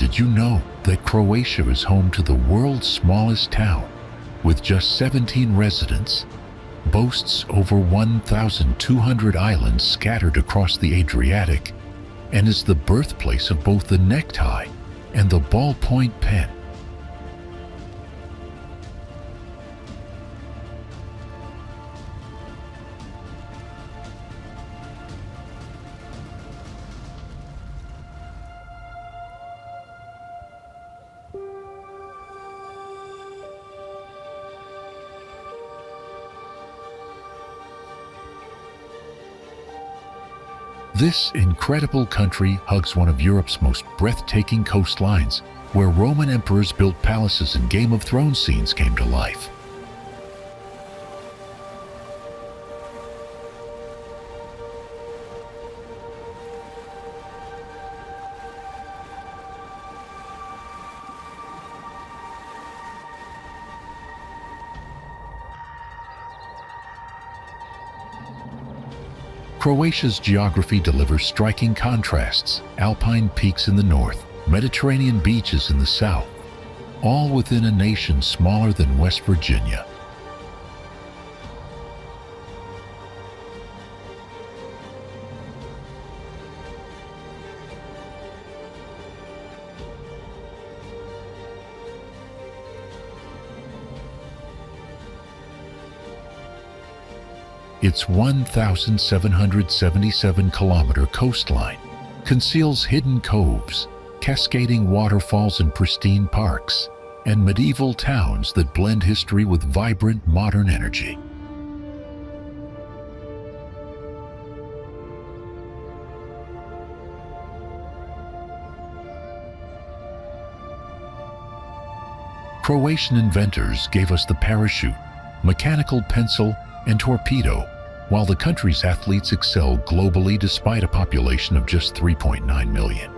Did you know that Croatia is home to the world's smallest town, with just 17 residents, boasts over 1,200 islands scattered across the Adriatic, and is the birthplace of both the necktie and the ballpoint pen? This incredible country hugs one of Europe's most breathtaking coastlines, where Roman emperors built palaces and Game of Thrones scenes came to life. Croatia's geography delivers striking contrasts: alpine peaks in the north, Mediterranean beaches in the south, all within a nation smaller than West Virginia. Its 1,777-kilometer coastline conceals hidden coves, cascading waterfalls and pristine parks, and medieval towns that blend history with vibrant modern energy. Croatian inventors gave us the parachute, mechanical pencil, and torpedo, while the country's athletes excel globally despite a population of just 3.9 million.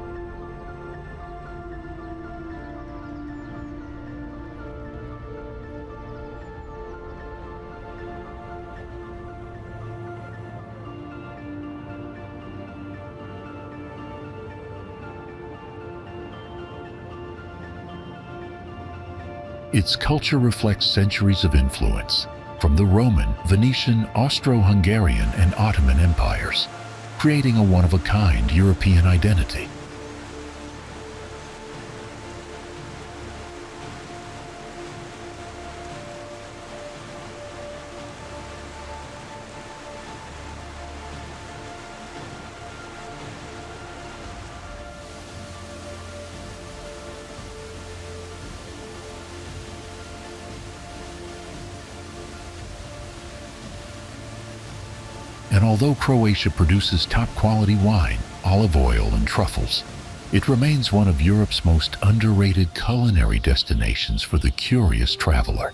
Its culture reflects centuries of influence, from the Roman, Venetian, Austro-Hungarian, and Ottoman empires, creating a one-of-a-kind European identity. And although Croatia produces top-quality wine, olive oil, and truffles, it remains one of Europe's most underrated culinary destinations for the curious traveler.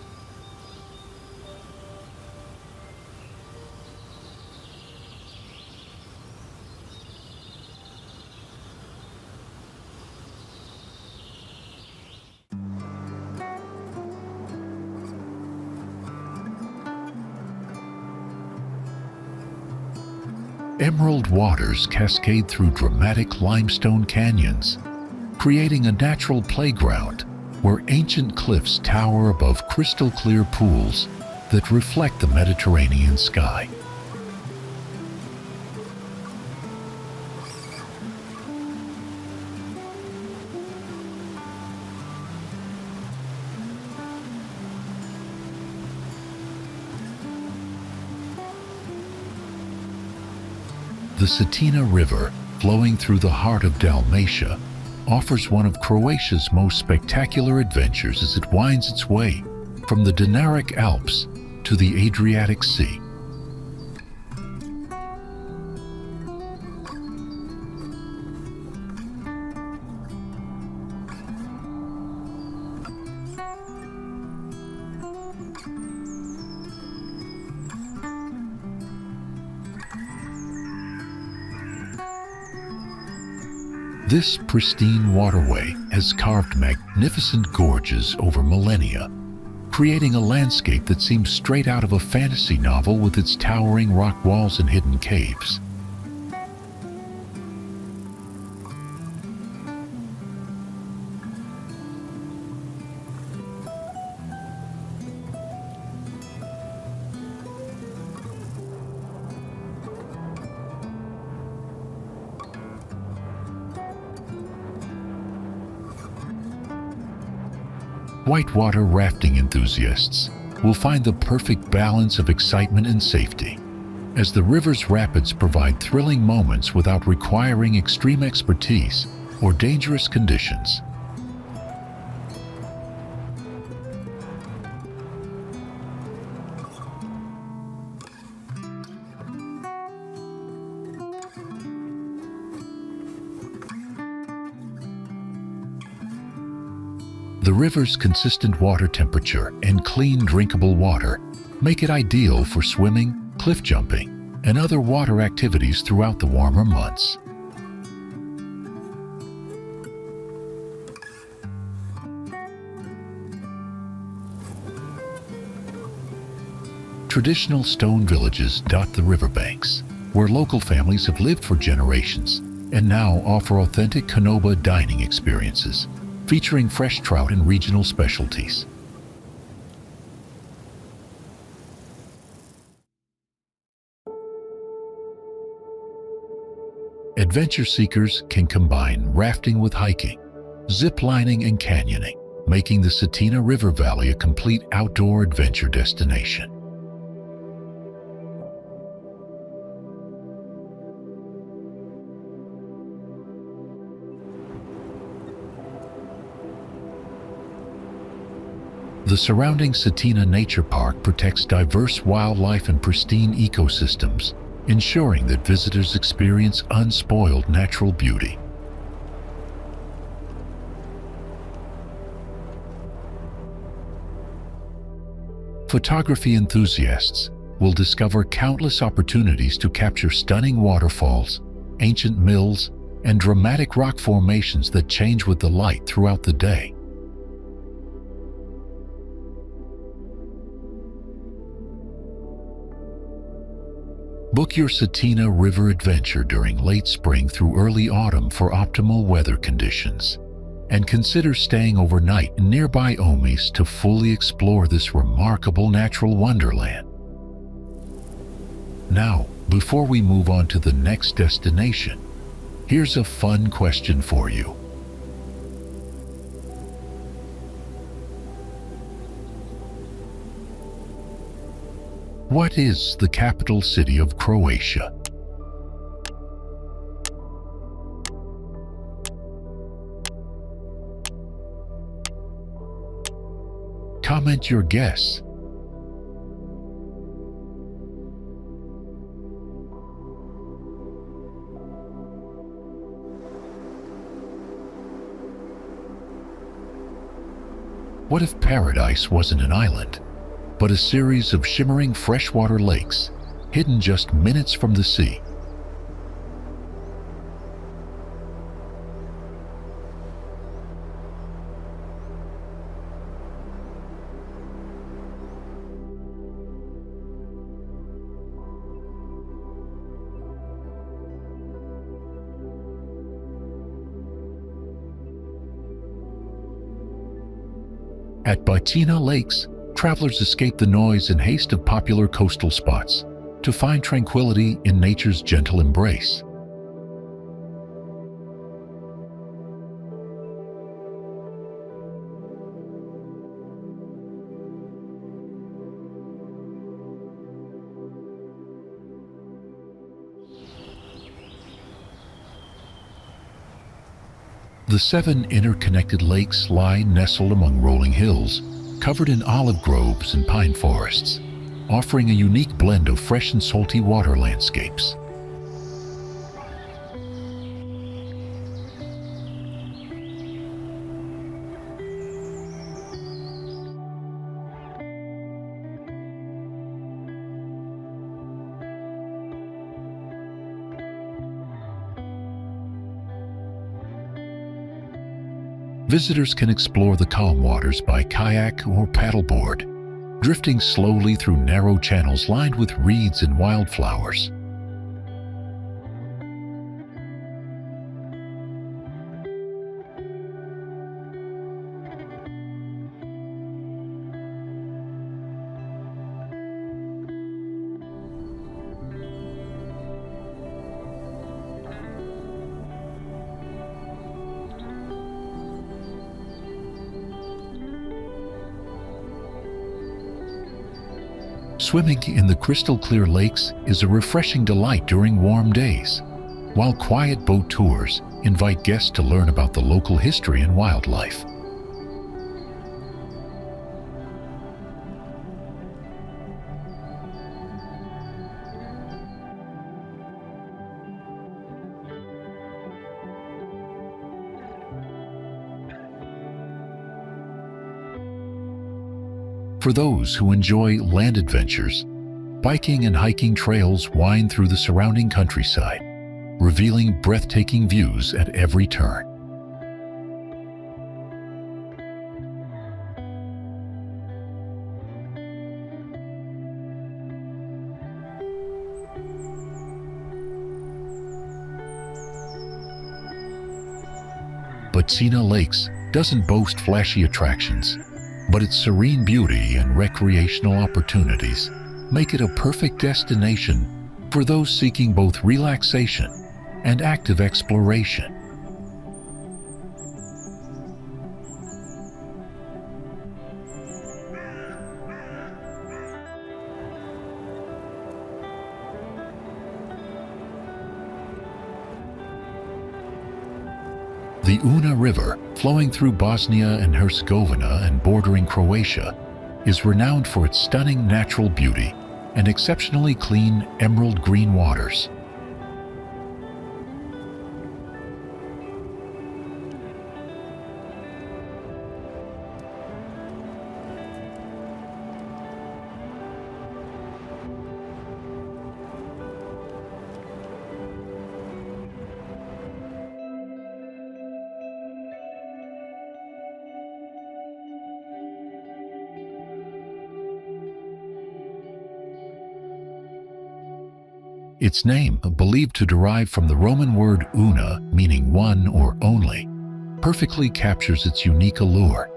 Emerald waters cascade through dramatic limestone canyons, creating a natural playground where ancient cliffs tower above crystal-clear pools that reflect the Mediterranean sky. The Cetina River, flowing through the heart of Dalmatia, offers one of Croatia's most spectacular adventures as it winds its way from the Dinaric Alps to the Adriatic Sea. This pristine waterway has carved magnificent gorges over millennia, creating a landscape that seems straight out of a fantasy novel with its towering rock walls and hidden caves. Whitewater rafting enthusiasts will find the perfect balance of excitement and safety, as the river's rapids provide thrilling moments without requiring extreme expertise or dangerous conditions. The river's consistent water temperature and clean drinkable water make it ideal for swimming, cliff jumping, and other water activities throughout the warmer months. Traditional stone villages dot the riverbanks, where local families have lived for generations and now offer authentic Canoba dining experiences, featuring fresh trout and regional specialties. Adventure seekers can combine rafting with hiking, zip lining, and canyoning, making the Cetina River Valley a complete outdoor adventure destination. The surrounding Cetina Nature Park protects diverse wildlife and pristine ecosystems, ensuring that visitors experience unspoiled natural beauty. Photography enthusiasts will discover countless opportunities to capture stunning waterfalls, ancient mills, and dramatic rock formations that change with the light throughout the day. Book your Cetina River adventure during late spring through early autumn for optimal weather conditions, and consider staying overnight in nearby Omis to fully explore this remarkable natural wonderland. Now, before we move on to the next destination, here's a fun question for you. What is the capital city of Croatia? Comment your guess. What if paradise wasn't an island, but a series of shimmering freshwater lakes, hidden just minutes from the sea? At Bacina Lakes, travelers escape the noise and haste of popular coastal spots to find tranquility in nature's gentle embrace. The 7 interconnected lakes lie nestled among rolling hills, covered in olive groves and pine forests, offering a unique blend of fresh and salty water landscapes. Visitors can explore the calm waters by kayak or paddleboard, drifting slowly through narrow channels lined with reeds and wildflowers. Swimming in the crystal-clear lakes is a refreshing delight during warm days, while quiet boat tours invite guests to learn about the local history and wildlife. For those who enjoy land adventures, biking and hiking trails wind through the surrounding countryside, revealing breathtaking views at every turn. Bacina Lakes doesn't boast flashy attractions, but its serene beauty and recreational opportunities make it a perfect destination for those seeking both relaxation and active exploration. The Una River, flowing through Bosnia and Herzegovina and bordering Croatia, is renowned for its stunning natural beauty and exceptionally clean emerald green waters. Its name, believed to derive from the Roman word una, meaning one or only, perfectly captures its unique allure.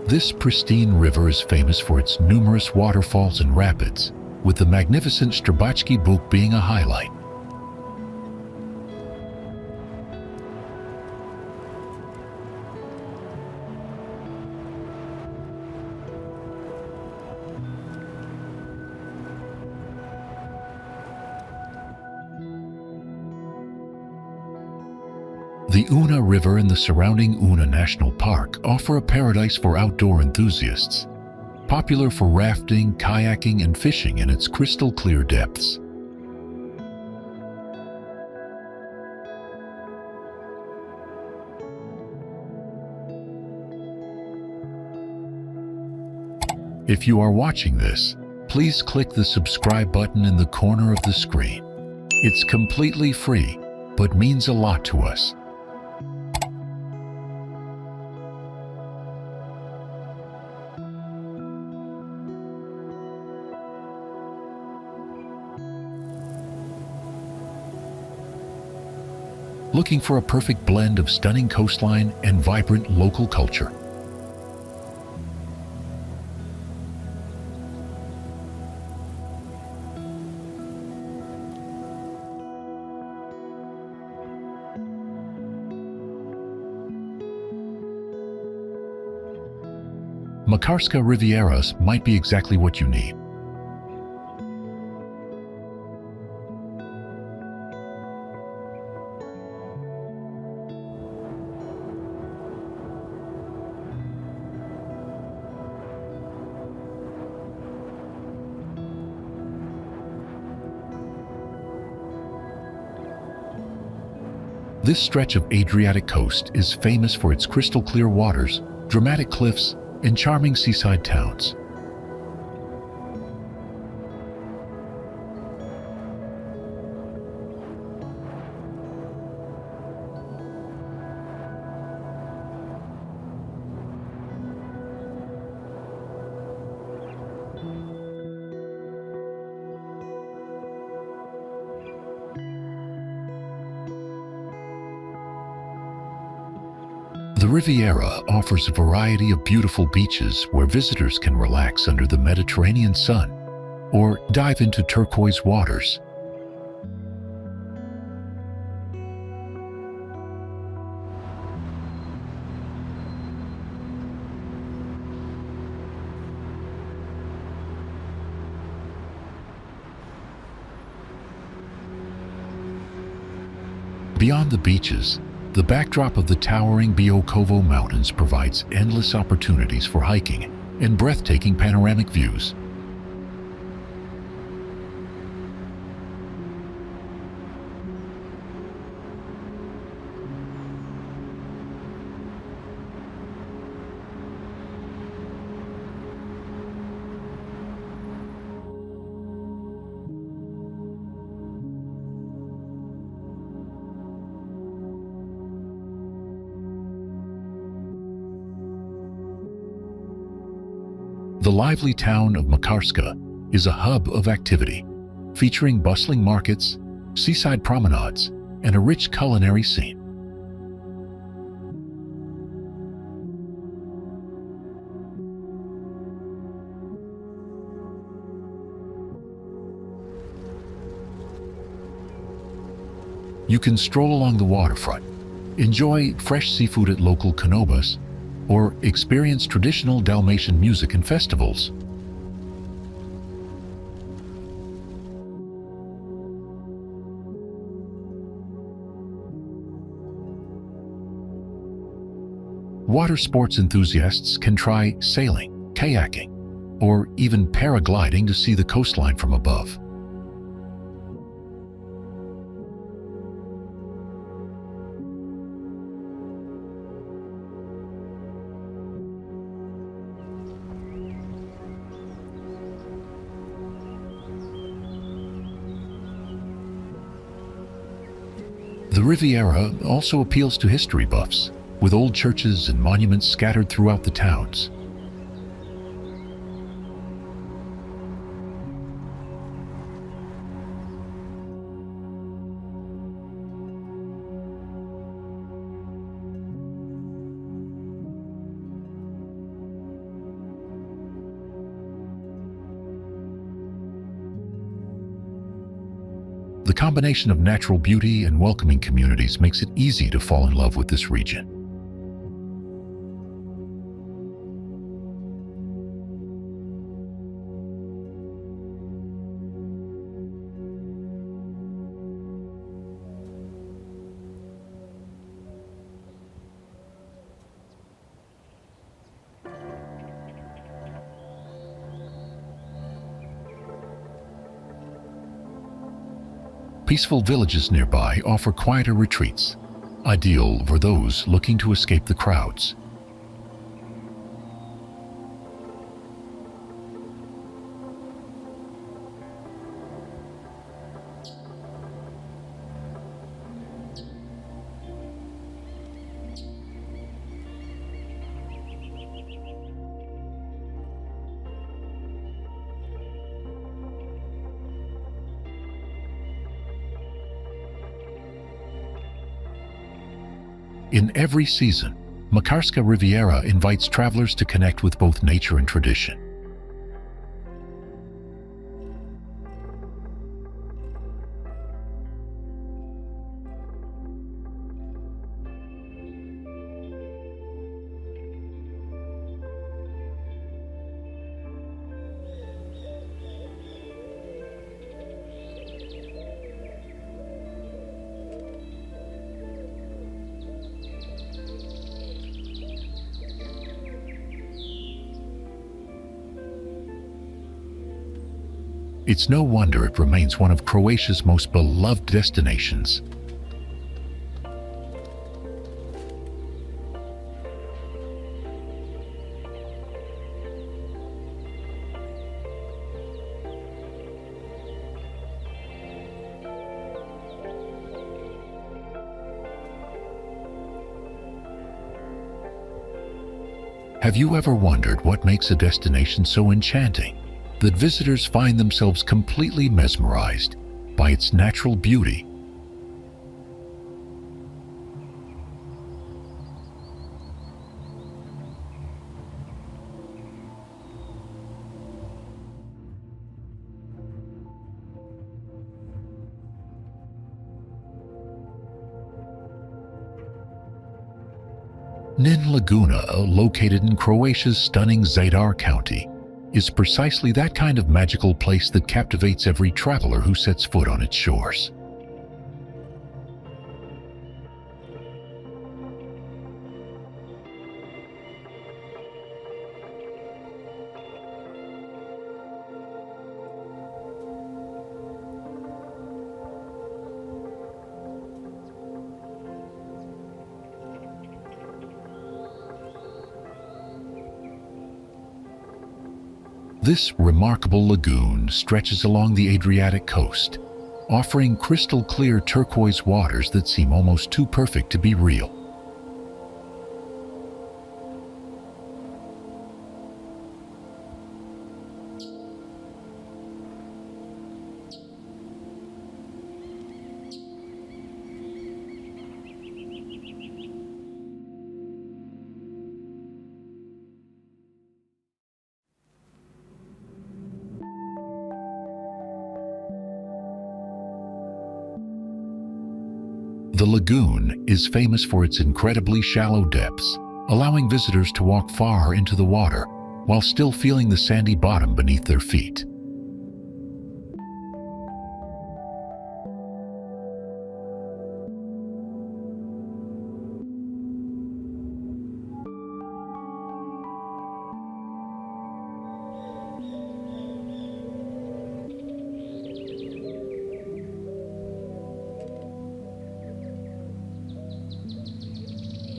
This pristine river is famous for its numerous waterfalls and rapids, with the magnificent Strabački Buk being a highlight. The Una River and the surrounding Una National Park offer a paradise for outdoor enthusiasts, popular for rafting, kayaking, and fishing in its crystal-clear depths. If you are watching this, please click the subscribe button in the corner of the screen. It's completely free, but means a lot to us. Looking for a perfect blend of stunning coastline and vibrant local culture? Makarska Riviera might be exactly what you need. This stretch of Adriatic coast is famous for its crystal-clear waters, dramatic cliffs, and charming seaside towns. The Riviera offers a variety of beautiful beaches where visitors can relax under the Mediterranean sun or dive into turquoise waters. Beyond the beaches, the backdrop of the towering Biokovo Mountains provides endless opportunities for hiking and breathtaking panoramic views. The lively town of Makarska is a hub of activity, featuring bustling markets, seaside promenades, and a rich culinary scene. You can stroll along the waterfront, enjoy fresh seafood at local canobas, or experience traditional Dalmatian music and festivals. Water sports enthusiasts can try sailing, kayaking, or even paragliding to see the coastline from above. The Riviera also appeals to history buffs, with old churches and monuments scattered throughout the towns. The combination of natural beauty and welcoming communities makes it easy to fall in love with this region. Peaceful villages nearby offer quieter retreats, ideal for those looking to escape the crowds. In every season, Makarska Riviera invites travelers to connect with both nature and tradition. It's no wonder it remains one of Croatia's most beloved destinations. Have you ever wondered what makes a destination so enchanting that visitors find themselves completely mesmerized by its natural beauty? Nin Laguna, located in Croatia's stunning Zadar County, is precisely that kind of magical place that captivates every traveler who sets foot on its shores. This remarkable lagoon stretches along the Adriatic coast, offering crystal clear turquoise waters that seem almost too perfect to be real. The lagoon is famous for its incredibly shallow depths, allowing visitors to walk far into the water while still feeling the sandy bottom beneath their feet.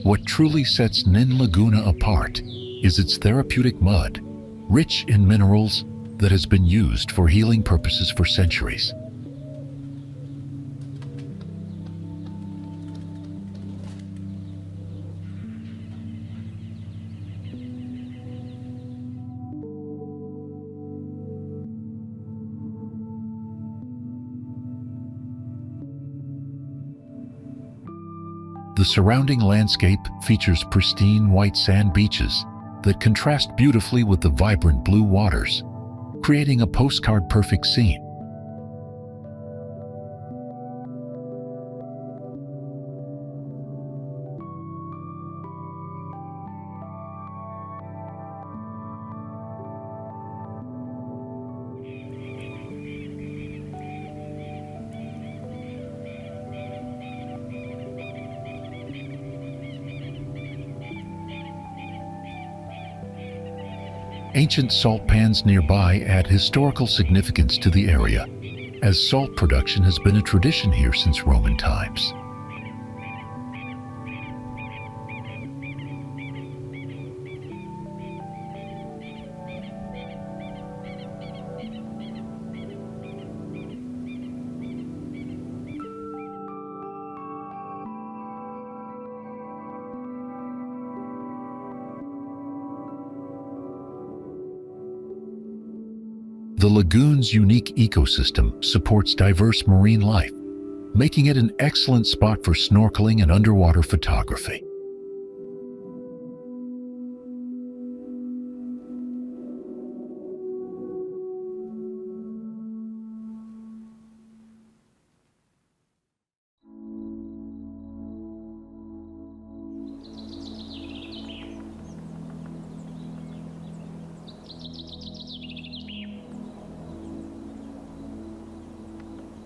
What truly sets Nin Laguna apart is its therapeutic mud, rich in minerals that has been used for healing purposes for centuries. The surrounding landscape features pristine white sand beaches that contrast beautifully with the vibrant blue waters, creating a postcard-perfect scene. Ancient salt pans nearby add historical significance to the area, as salt production has been a tradition here since Roman times. The lagoon's unique ecosystem supports diverse marine life, making it an excellent spot for snorkeling and underwater photography.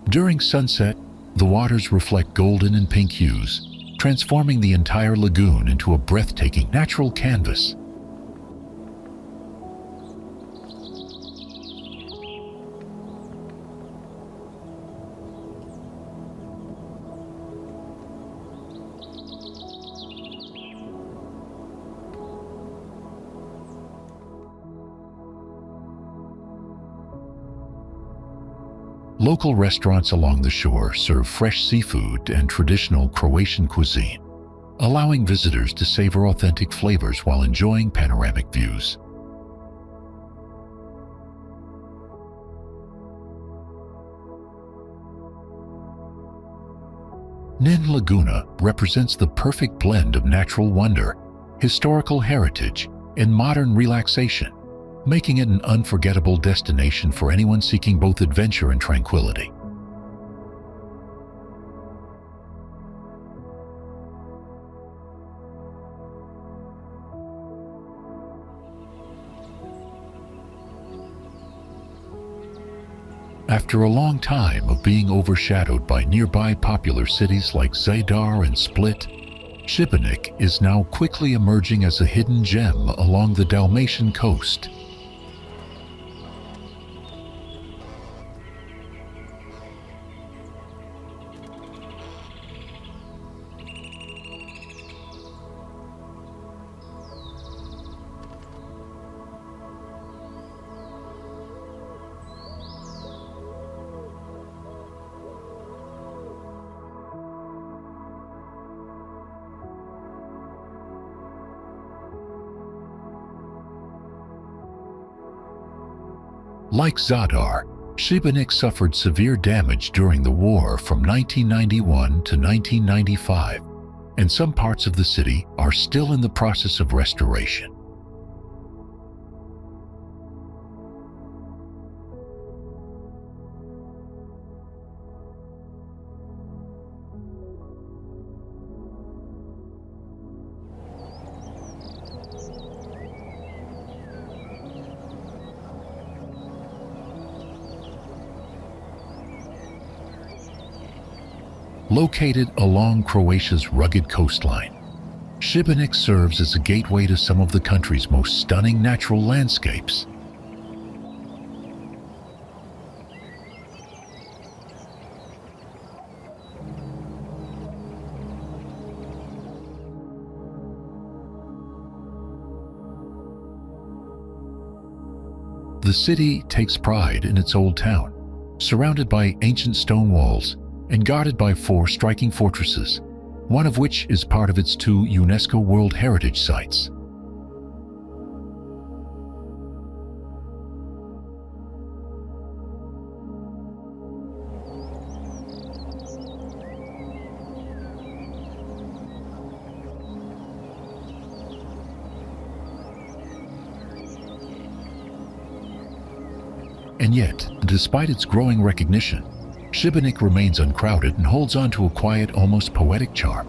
During sunset, the waters reflect golden and pink hues, transforming the entire lagoon into a breathtaking natural canvas. Local restaurants along the shore serve fresh seafood and traditional Croatian cuisine, allowing visitors to savor authentic flavors while enjoying panoramic views. Nin Laguna represents the perfect blend of natural wonder, historical heritage, and modern relaxation, making it an unforgettable destination for anyone seeking both adventure and tranquility. After a long time of being overshadowed by nearby popular cities like Zadar and Split, Sibenik is now quickly emerging as a hidden gem along the Dalmatian coast. Like Zadar, Sibenik suffered severe damage during the war from 1991 to 1995, and some parts of the city are still in the process of restoration. Located along Croatia's rugged coastline, Sibenik serves as a gateway to some of the country's most stunning natural landscapes. The city takes pride in its old town, surrounded by ancient stone walls and guarded by 4 striking fortresses, one of which is part of its 2 UNESCO World Heritage Sites. And yet, despite its growing recognition, Sibenik remains uncrowded and holds on to a quiet, almost poetic charm.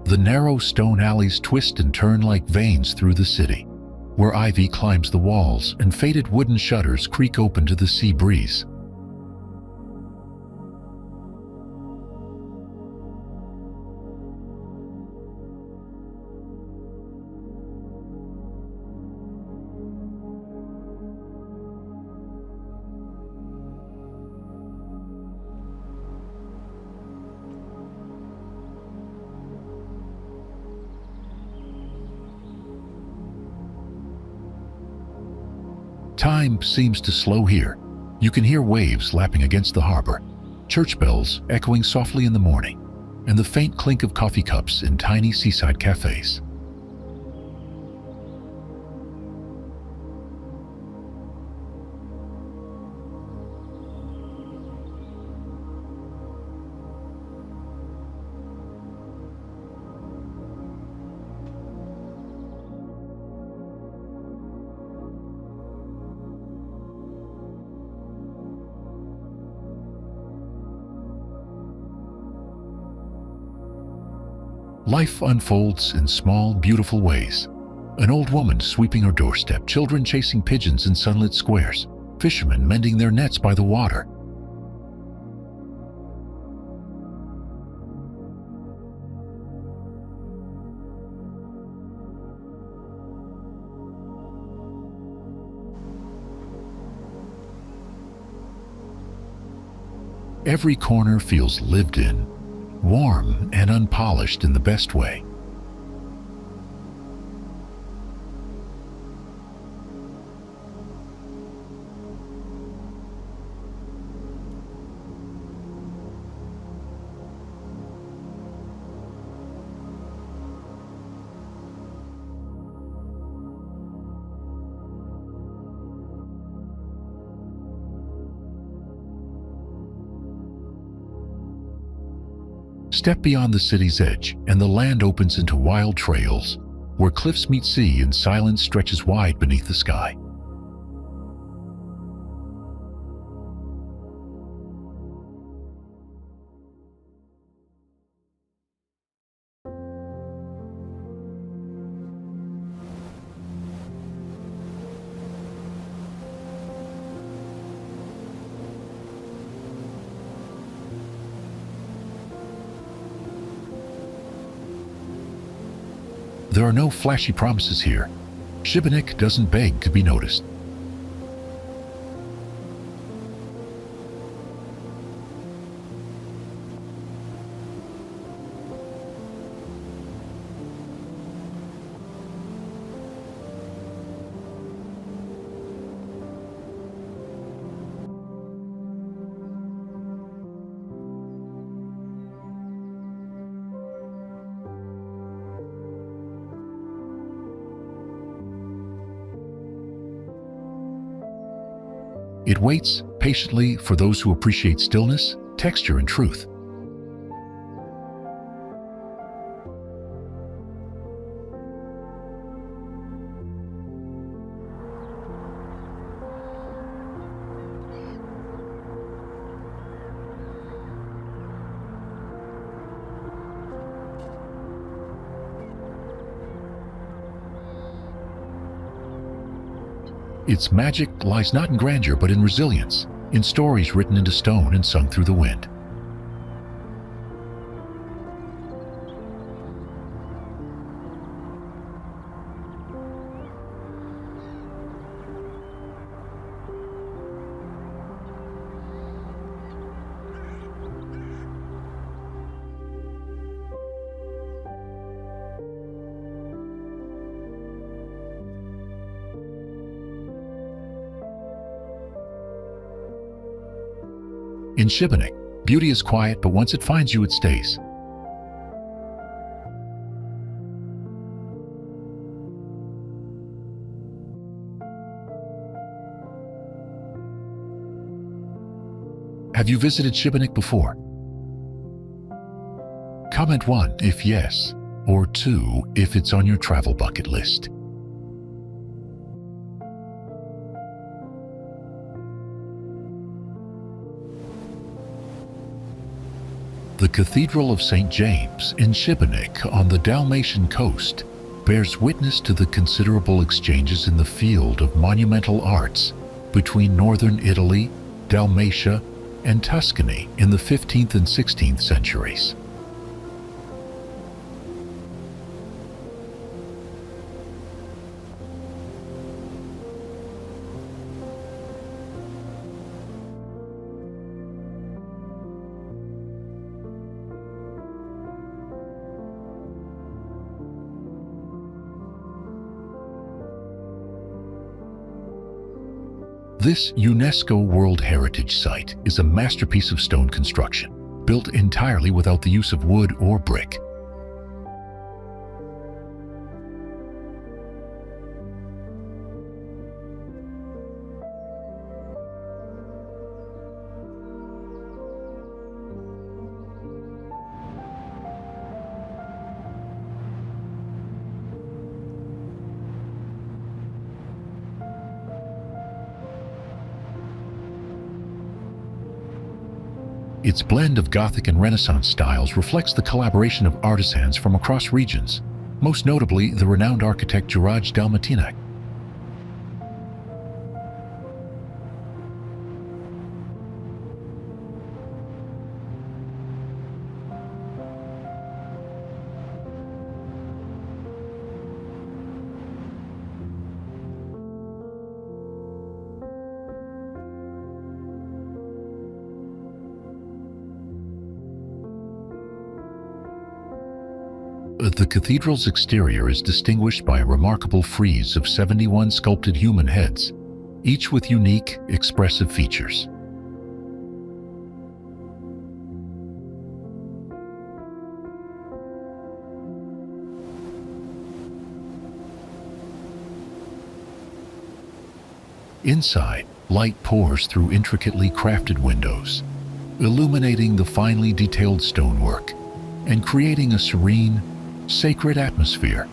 The narrow stone alleys twist and turn like veins through the city, where ivy climbs the walls and faded wooden shutters creak open to the sea breeze. Time seems to slow here. You can hear waves lapping against the harbor, church bells echoing softly in the morning, and the faint clink of coffee cups in tiny seaside cafes. Life unfolds in small, beautiful ways. An old woman sweeping her doorstep, children chasing pigeons in sunlit squares, fishermen mending their nets by the water. Every corner feels lived in, warm and unpolished in the best way. Step beyond the city's edge, and the land opens into wild trails, where cliffs meet sea and silence stretches wide beneath the sky. There are no flashy promises here. Sibenik doesn't beg to be noticed. It waits patiently for those who appreciate stillness, texture, and truth. Its magic lies not in grandeur but in resilience, in stories written into stone and sung through the wind. In Sibenik, beauty is quiet, but once it finds you, it stays. Have you visited Sibenik before? Comment 1 if yes, or 2 if it's on your travel bucket list. The Cathedral of St James in Sibenik on the Dalmatian coast bears witness to the considerable exchanges in the field of monumental arts between northern Italy, Dalmatia, and Tuscany in the 15th and 16th centuries. This UNESCO World Heritage Site is a masterpiece of stone construction, built entirely without the use of wood or brick. Its blend of Gothic and Renaissance styles reflects the collaboration of artisans from across regions, most notably the renowned architect Juraj Dalmatinac. The cathedral's exterior is distinguished by a remarkable frieze of 71 sculpted human heads, each with unique, expressive features. Inside, light pours through intricately crafted windows, illuminating the finely detailed stonework and creating a serene, sacred atmosphere.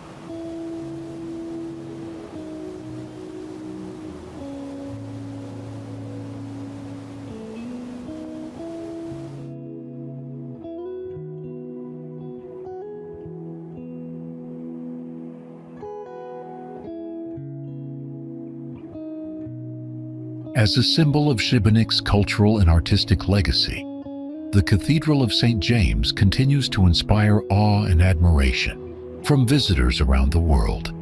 As a symbol of Sibenik's cultural and artistic legacy, the Cathedral of St James continues to inspire awe and admiration, from visitors around the world.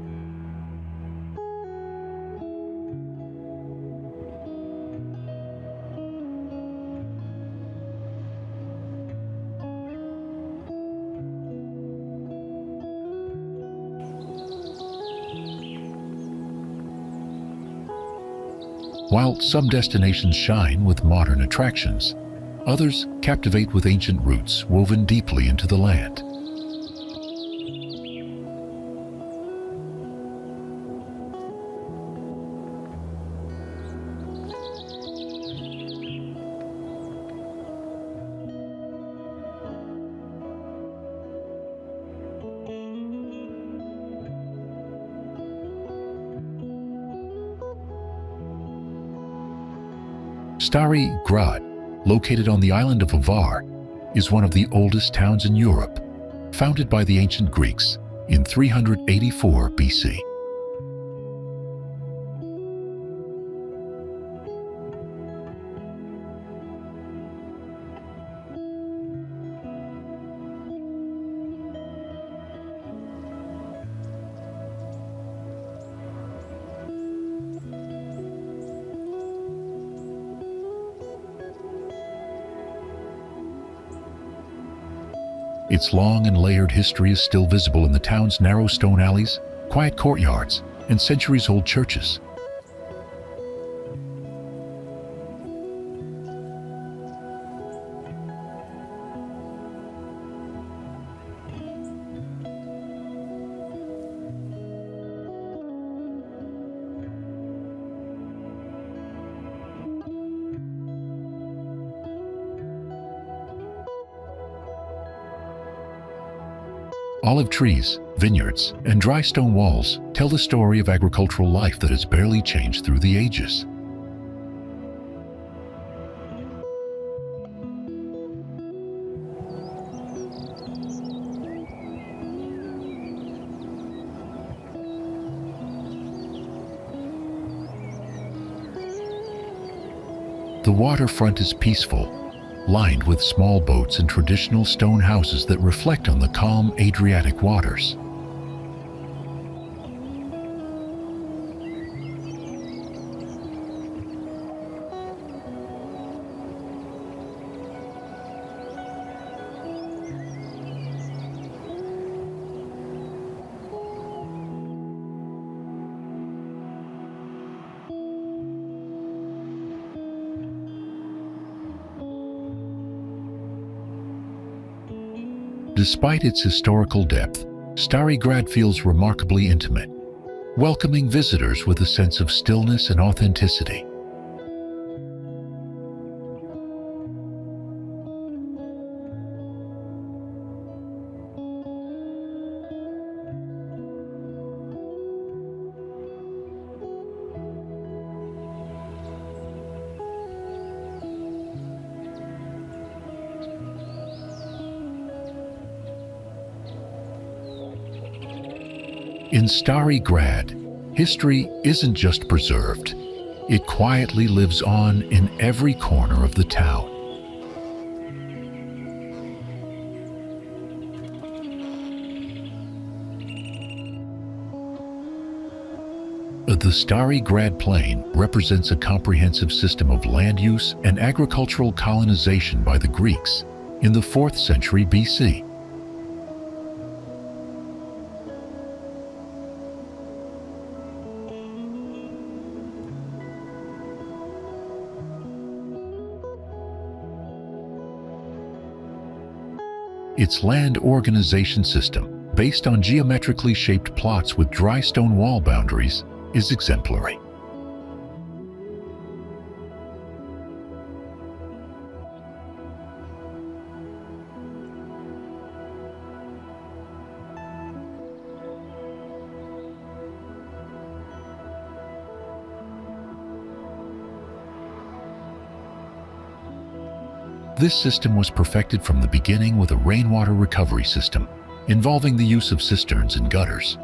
While some destinations shine with modern attractions, others captivate with ancient roots woven deeply into the land. Stari Grad, located on the island of Hvar, is one of the oldest towns in Europe, founded by the ancient Greeks in 384 BC. Its long and layered history is still visible in the town's narrow stone alleys, quiet courtyards, and centuries-old churches. Olive trees, vineyards, and dry stone walls tell the story of agricultural life that has barely changed through the ages. The waterfront is peaceful, lined with small boats and traditional stone houses that reflect on the calm Adriatic waters. Despite its historical depth, Stari Grad feels remarkably intimate, welcoming visitors with a sense of stillness and authenticity. In Stari Grad, history isn't just preserved, it quietly lives on in every corner of the town. The Stari Grad Plain represents a comprehensive system of land use and agricultural colonization by the Greeks in the 4th century BC. Its land organization system, based on geometrically shaped plots with dry stone wall boundaries, is exemplary. This system was perfected from the beginning with a rainwater recovery system, involving the use of cisterns and gutters.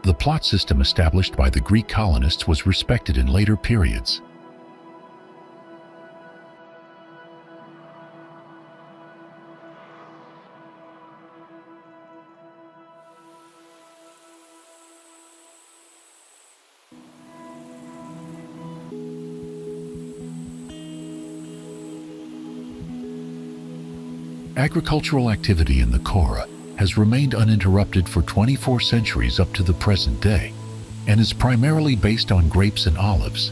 The plot system established by the Greek colonists was respected in later periods. Agricultural activity in the Kora has remained uninterrupted for 24 centuries up to the present day, and is primarily based on grapes and olives.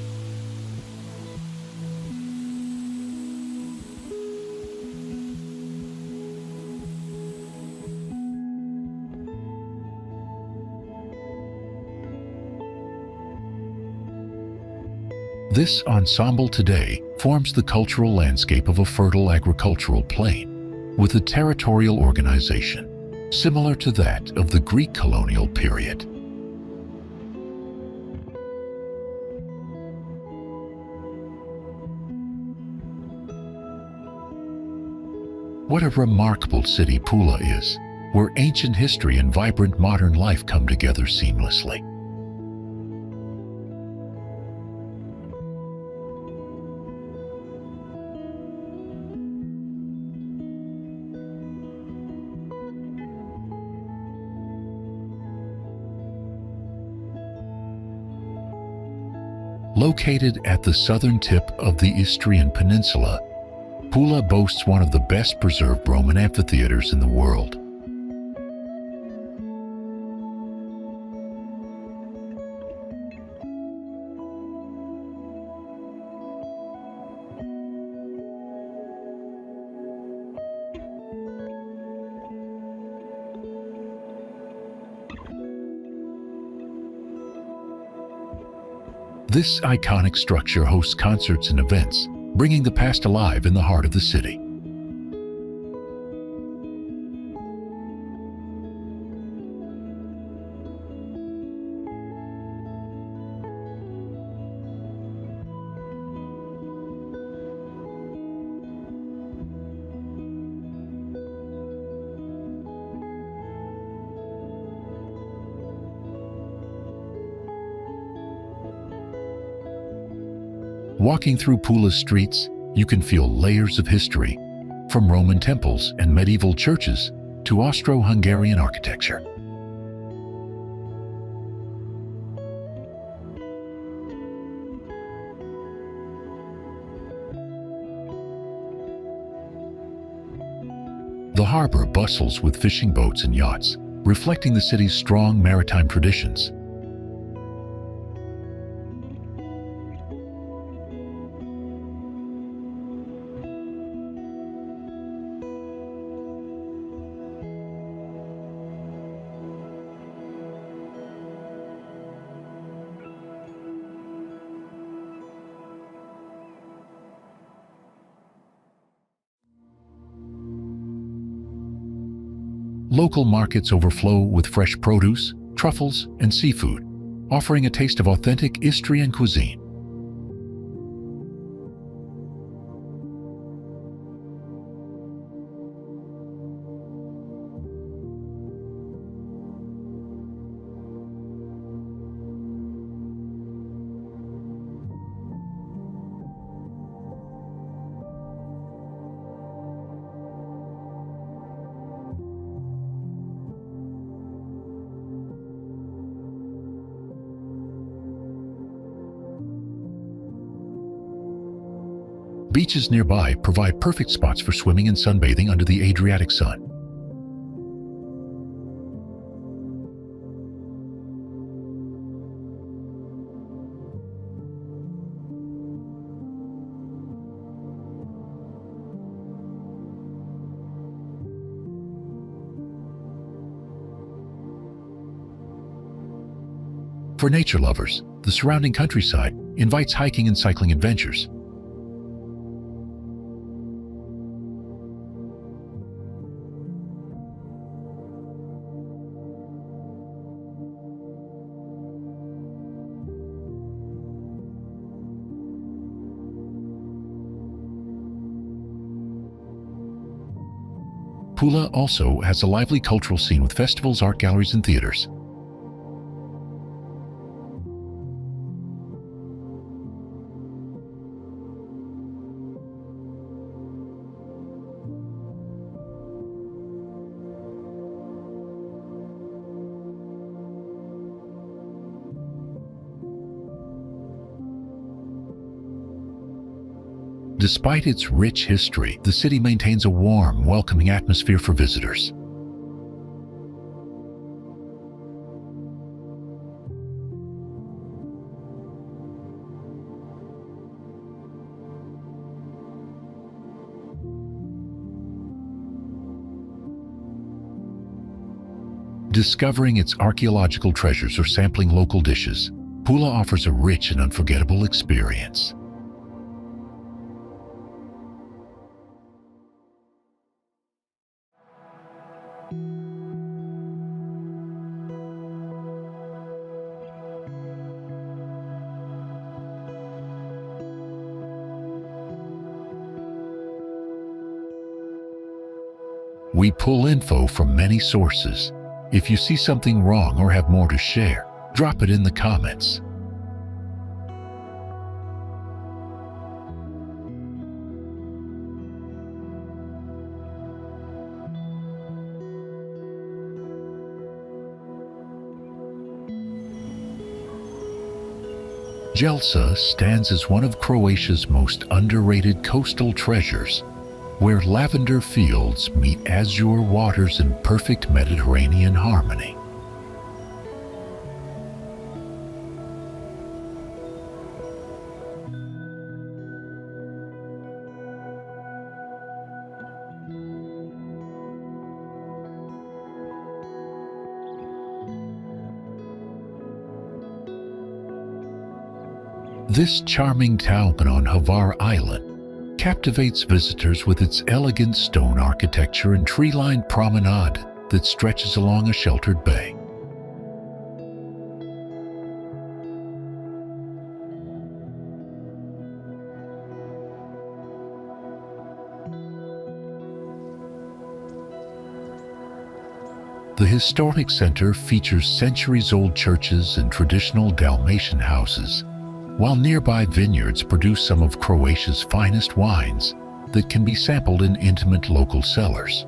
This ensemble today forms the cultural landscape of a fertile agricultural plain, with a territorial organization similar to that of the Greek colonial period. What a remarkable city Pula is, where ancient history and vibrant modern life come together seamlessly. Located at the southern tip of the Istrian Peninsula, Pula boasts one of the best preserved Roman amphitheaters in the world. This iconic structure hosts concerts and events, bringing the past alive in the heart of the city. Walking through Pula's streets, you can feel layers of history, from Roman temples and medieval churches to Austro-Hungarian architecture. The harbor bustles with fishing boats and yachts, reflecting the city's strong maritime traditions. Local markets overflow with fresh produce, truffles, and seafood, offering a taste of authentic Istrian cuisine. Beaches nearby provide perfect spots for swimming and sunbathing under the Adriatic sun. For nature lovers, the surrounding countryside invites hiking and cycling adventures. Pula also has a lively cultural scene with festivals, art galleries, and theaters. Despite its rich history, the city maintains a warm, welcoming atmosphere for visitors. Discovering its archaeological treasures or sampling local dishes, Pula offers a rich and unforgettable experience. We pull info from many sources. If you see something wrong or have more to share, drop it in the comments. Jelsa stands as one of Croatia's most underrated coastal treasures, where lavender fields meet azure waters in perfect Mediterranean harmony. This charming town on Hvar Island captivates visitors with its elegant stone architecture and tree-lined promenade that stretches along a sheltered bay. The historic center features centuries-old churches and traditional Dalmatian houses, while nearby vineyards produce some of Croatia's finest wines that can be sampled in intimate local cellars.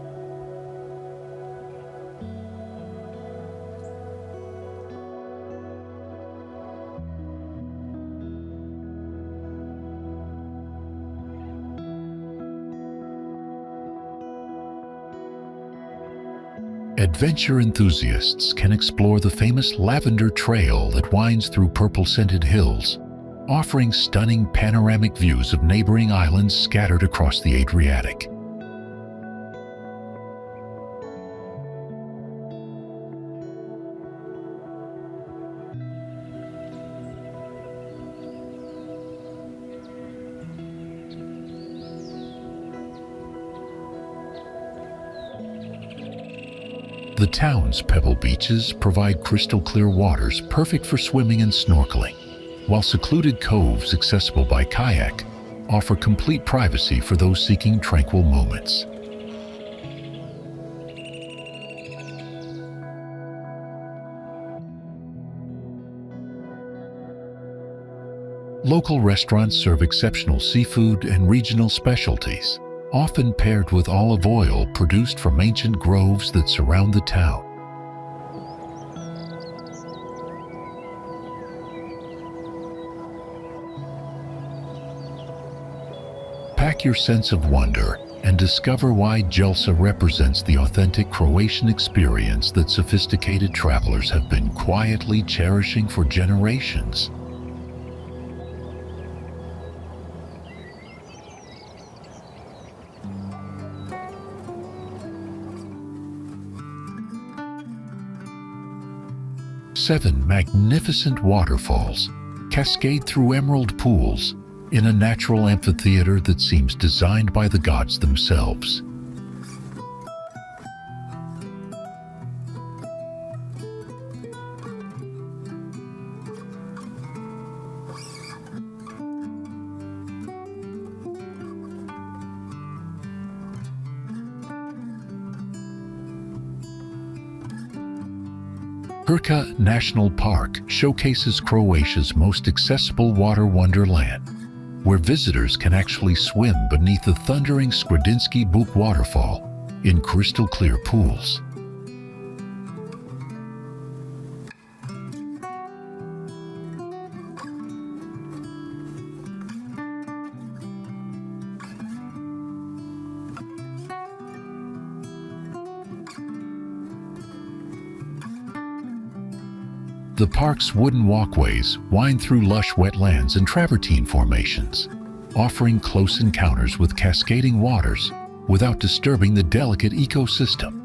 Adventure enthusiasts can explore the famous Lavender Trail that winds through purple-scented hills, offering stunning panoramic views of neighboring islands scattered across the Adriatic. The town's pebble beaches provide crystal-clear waters perfect for swimming and snorkeling, while secluded coves accessible by kayak offer complete privacy for those seeking tranquil moments. Local restaurants serve exceptional seafood and regional specialties, often paired with olive oil produced from ancient groves that surround the town. Pack your sense of wonder and discover why Jelsa represents the authentic Croatian experience that sophisticated travelers have been quietly cherishing for generations. Seven magnificent waterfalls cascade through emerald pools in a natural amphitheater that seems designed by the gods themselves. Krka National Park showcases Croatia's most accessible water wonderland, where visitors can actually swim beneath the thundering Skradinski Buk waterfall in crystal-clear pools. The park's wooden walkways wind through lush wetlands and travertine formations, offering close encounters with cascading waters without disturbing the delicate ecosystem.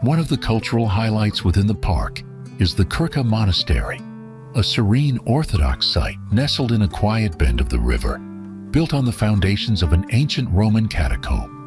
One of the cultural highlights within the park is the Krka Monastery, a serene Orthodox site nestled in a quiet bend of the river, built on the foundations of an ancient Roman catacomb.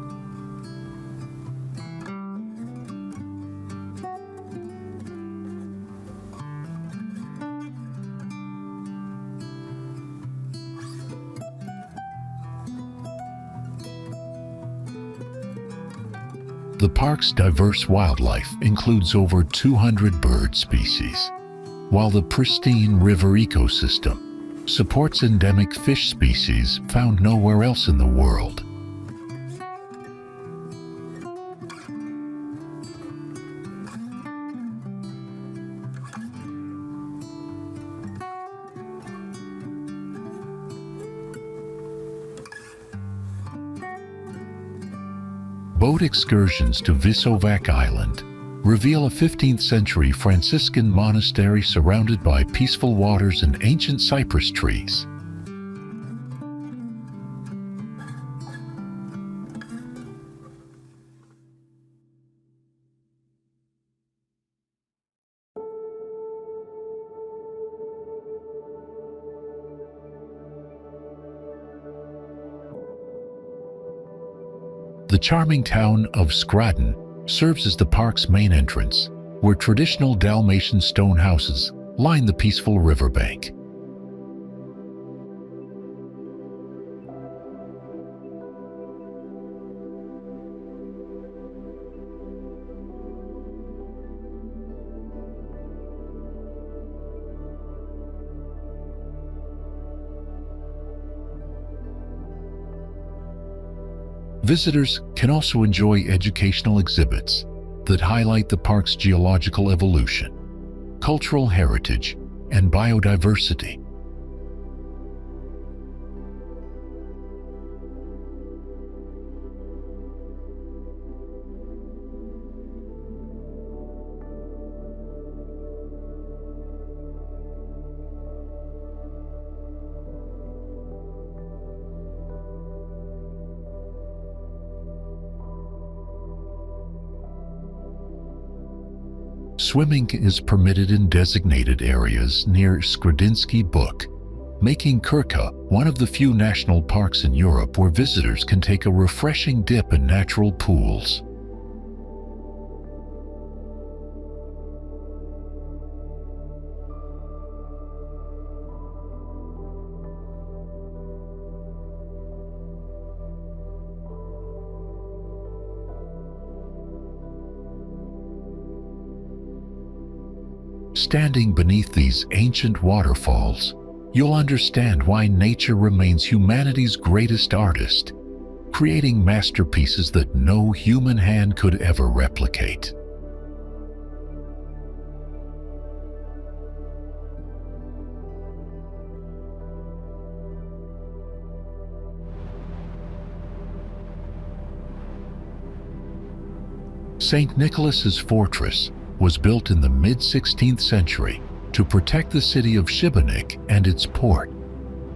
The park's diverse wildlife includes over 200 bird species, while the pristine river ecosystem supports endemic fish species found nowhere else in the world. Boat excursions to Visovac Island reveal a 15th century Franciscan monastery surrounded by peaceful waters and ancient cypress trees. The charming town of Skradden serves as the park's main entrance, where traditional Dalmatian stone houses line the peaceful riverbank. Visitors can also enjoy educational exhibits that highlight the park's geological evolution, cultural heritage, and biodiversity. Swimming is permitted in designated areas near Skredinsky Buk, making Krka one of the few national parks in Europe where visitors can take a refreshing dip in natural pools. Standing beneath these ancient waterfalls, you'll understand why nature remains humanity's greatest artist, creating masterpieces that no human hand could ever replicate. St. Nicholas's fortress was built in the mid-16th century to protect the city of Sibenik and its port,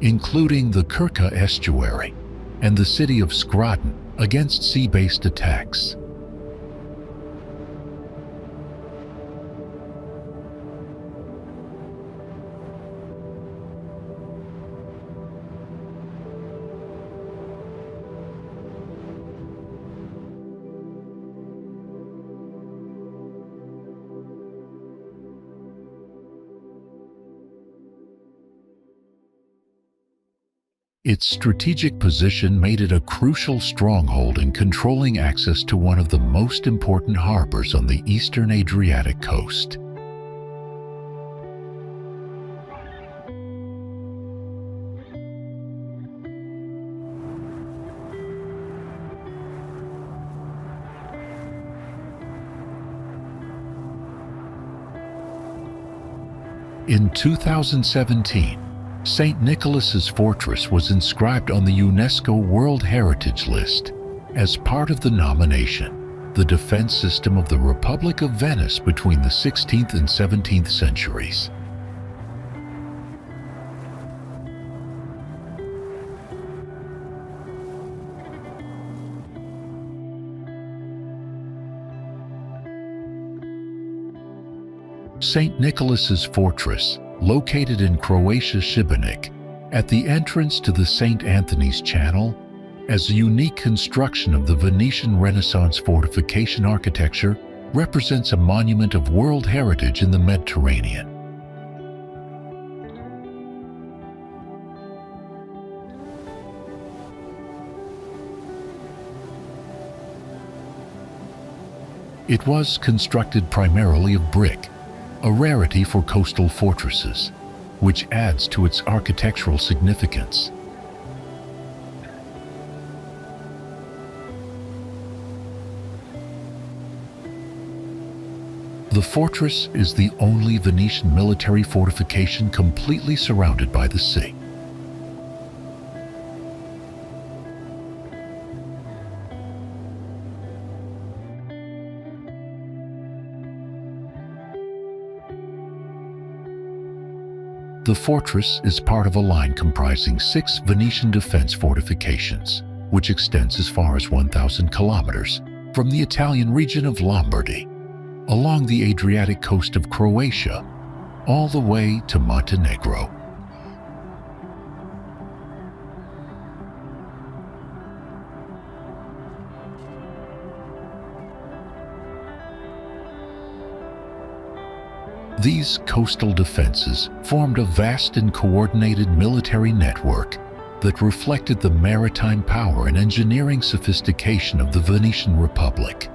including the Krka estuary and the city of Skradden against sea-based attacks. Its strategic position made it a crucial stronghold in controlling access to one of the most important harbors on the eastern Adriatic coast. In 2017, St. Nicholas's Fortress was inscribed on the UNESCO World Heritage List as part of the nomination, the defense system of the Republic of Venice between the 16th and 17th centuries. St. Nicholas's Fortress, located in Croatia Sibenik, at the entrance to the St. Anthony's Channel, as a unique construction of the Venetian Renaissance fortification architecture, represents a monument of World Heritage in the Mediterranean. It was constructed primarily of brick, a rarity for coastal fortresses, which adds to its architectural significance. The fortress is the only Venetian military fortification completely surrounded by the sea. The fortress is part of a line comprising 6 Venetian defense fortifications, which extends as far as 1,000 kilometers from the Italian region of Lombardy, along the Adriatic coast of Croatia, all the way to Montenegro. These coastal defenses formed a vast and coordinated military network that reflected the maritime power and engineering sophistication of the Venetian Republic.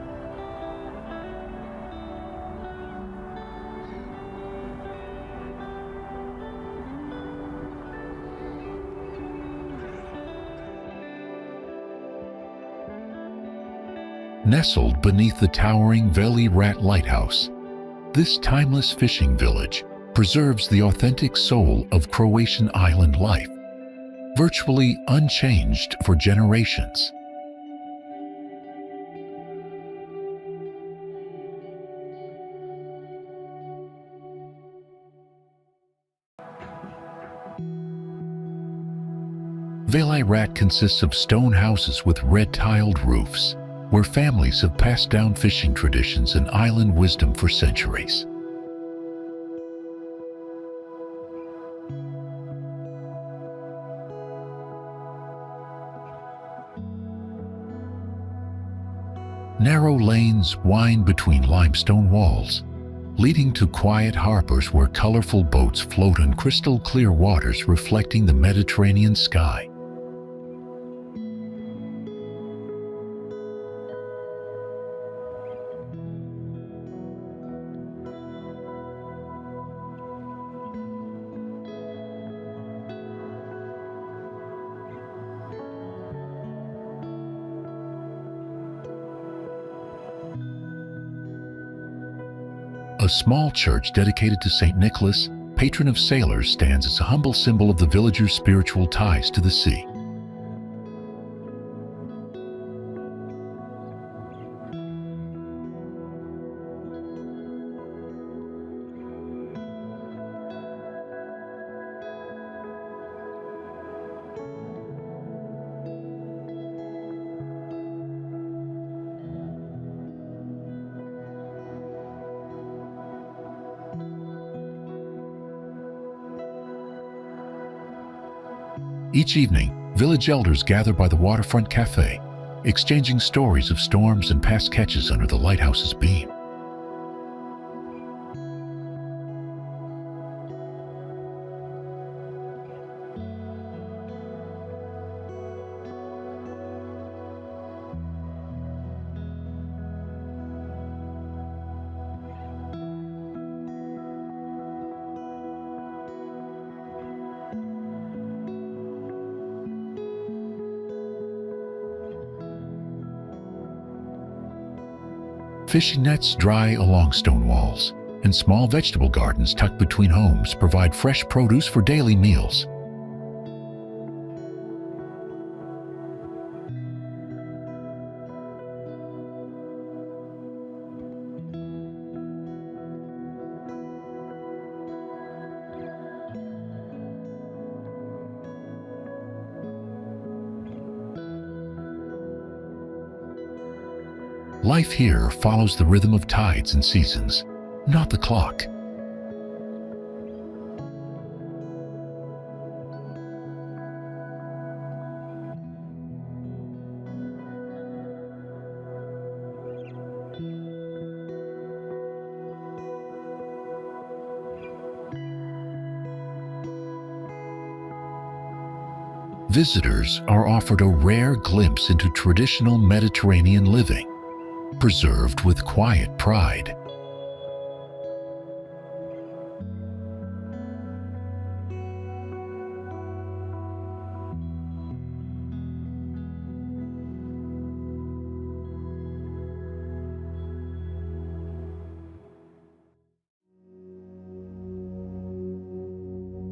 Nestled beneath the towering Veli Rat lighthouse, this timeless fishing village preserves the authentic soul of Croatian island life, virtually unchanged for generations. Veli Rat consists of stone houses with red-tiled roofs, where families have passed down fishing traditions and island wisdom for centuries. Narrow lanes wind between limestone walls, leading to quiet harbors where colorful boats float on crystal-clear waters reflecting the Mediterranean sky. A small church dedicated to St. Nicholas, patron of sailors, stands as a humble symbol of the villagers' spiritual ties to the sea. Each evening, village elders gather by the waterfront cafe, exchanging stories of storms and past catches under the lighthouse's beam. Fishing nets dry along stone walls, and small vegetable gardens tucked between homes provide fresh produce for daily meals. Life here follows the rhythm of tides and seasons, not the clock. Visitors are offered a rare glimpse into traditional Mediterranean living, preserved with quiet pride.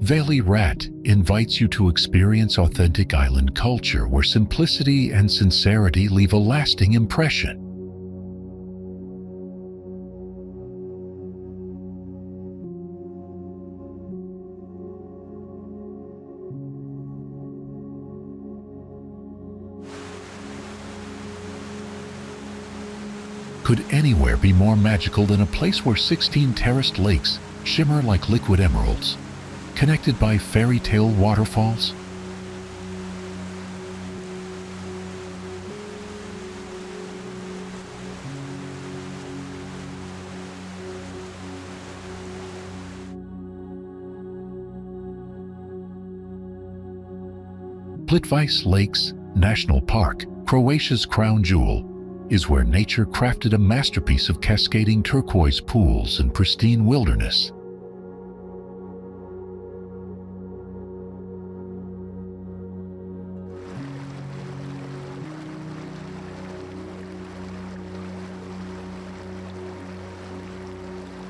Veli Rat invites you to experience authentic island culture where simplicity and sincerity leave a lasting impression. Could anywhere be more magical than a place where 16 terraced lakes shimmer like liquid emeralds, connected by fairy tale waterfalls? Plitvice Lakes National Park, Croatia's crown jewel, is where nature crafted a masterpiece of cascading turquoise pools and pristine wilderness.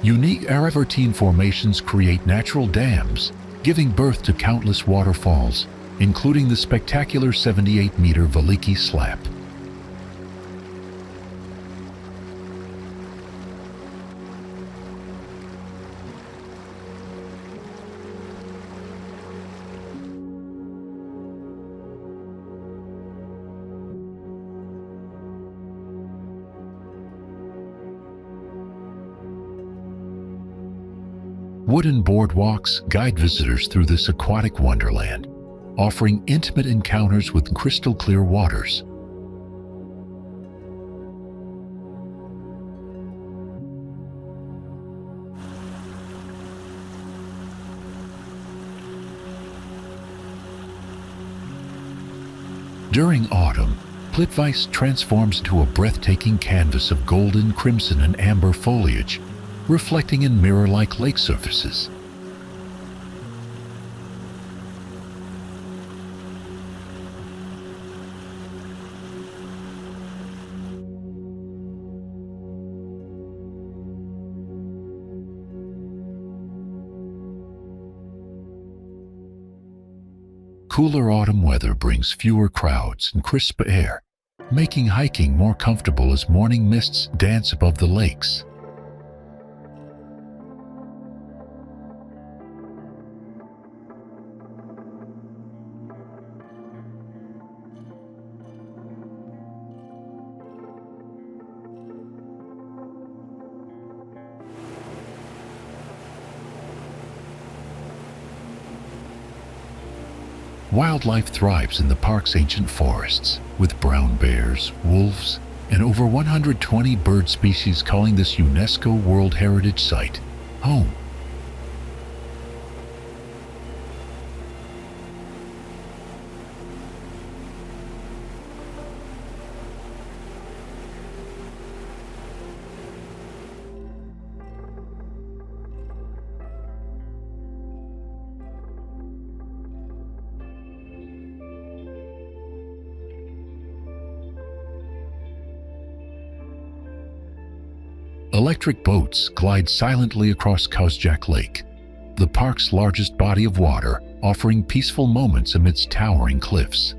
Unique Aravertine formations create natural dams, giving birth to countless waterfalls, including the spectacular 78-meter Veliki Slap. Wooden boardwalks guide visitors through this aquatic wonderland, offering intimate encounters with crystal-clear waters. During autumn, Plitvice transforms into a breathtaking canvas of golden, crimson, and amber foliage, reflecting in mirror-like lake surfaces. Cooler autumn weather brings fewer crowds and crisper air, making hiking more comfortable as morning mists dance above the lakes. Wildlife thrives in the park's ancient forests, with brown bears, wolves, and over 120 bird species calling this UNESCO World Heritage Site home. A Electric boats glide silently across Kazjak Lake, the park's largest body of water, offering peaceful moments amidst towering cliffs.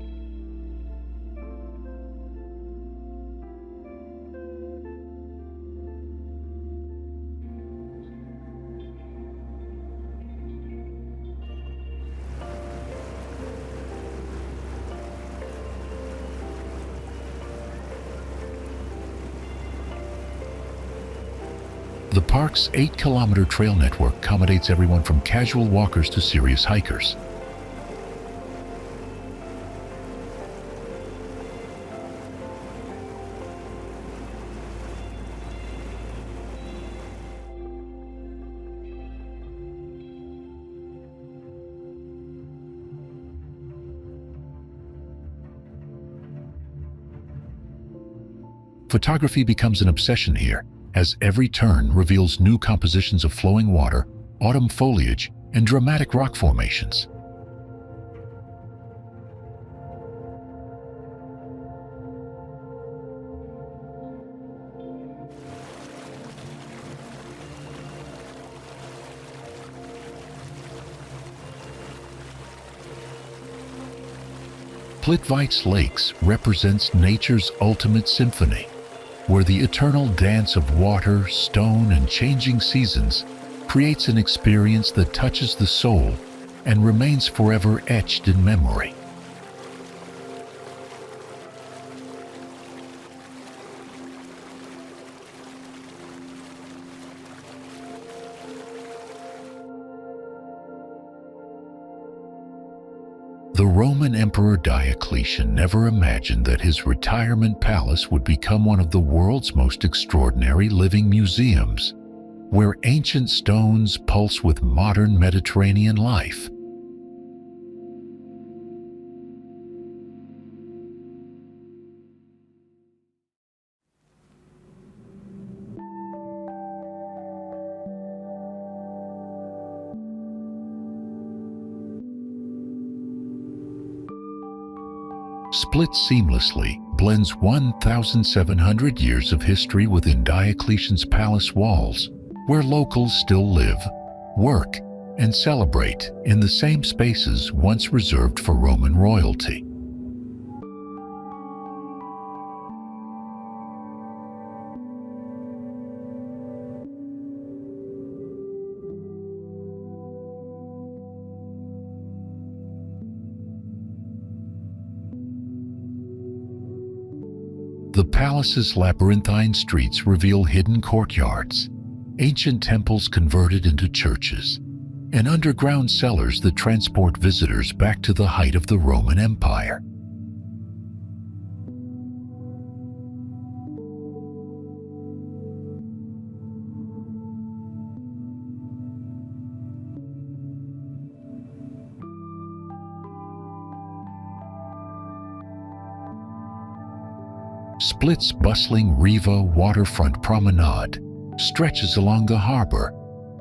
The park's 8-kilometer trail network accommodates everyone from casual walkers to serious hikers. Photography becomes an obsession here, as every turn reveals new compositions of flowing water, autumn foliage, and dramatic rock formations. Plitvice Lakes represents nature's ultimate symphony, where the eternal dance of water, stone, and changing seasons creates an experience that touches the soul and remains forever etched in memory. The Roman Emperor Diocletian never imagined that his retirement palace would become one of the world's most extraordinary living museums, where ancient stones pulse with modern Mediterranean life. Split seamlessly blends 1,700 years of history within Diocletian's palace walls, where locals still live, work, and celebrate in the same spaces once reserved for Roman royalty. The palace's labyrinthine streets reveal hidden courtyards, ancient temples converted into churches, and underground cellars that transport visitors back to the height of the Roman Empire. Split's bustling Riva waterfront promenade stretches along the harbor,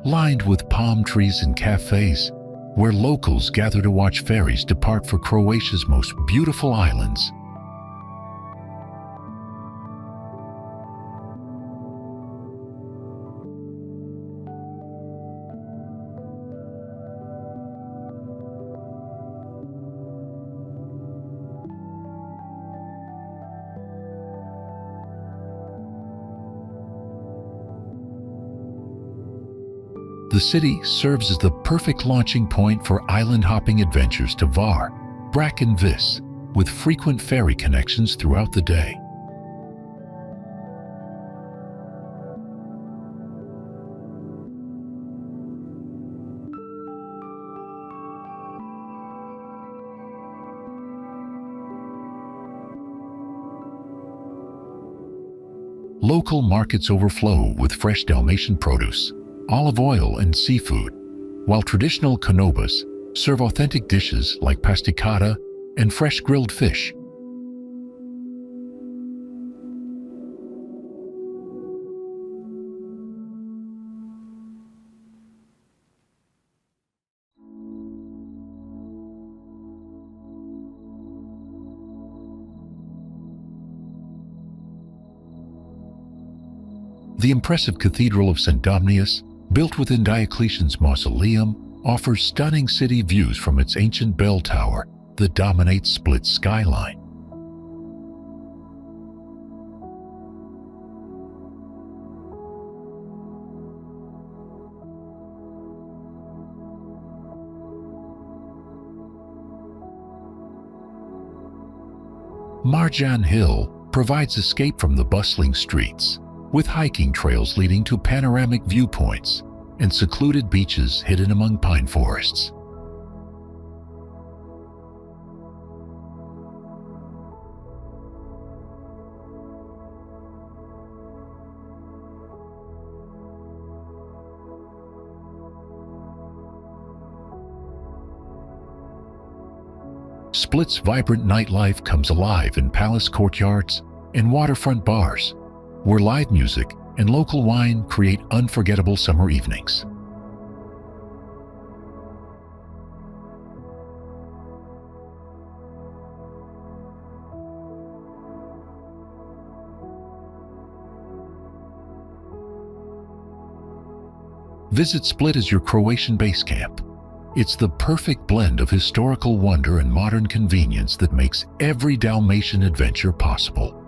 lined with palm trees and cafes, where locals gather to watch ferries depart for Croatia's most beautiful islands. The city serves as the perfect launching point for island-hopping adventures to Var, Brac and Vis, with frequent ferry connections throughout the day. Local markets overflow with fresh Dalmatian produce, olive oil, and seafood, while traditional canobas serve authentic dishes like pasticata and fresh grilled fish. The impressive Cathedral of St James, built within Diocletian's mausoleum, offers stunning city views from its ancient bell tower that dominates Split's skyline. Marjan Hill provides escape from the bustling streets, with hiking trails leading to panoramic viewpoints and secluded beaches hidden among pine forests. Split's vibrant nightlife comes alive in palace courtyards and waterfront bars, where live music and local wine create unforgettable summer evenings. Visit Split as your Croatian base camp. It's the perfect blend of historical wonder and modern convenience that makes every Dalmatian adventure possible.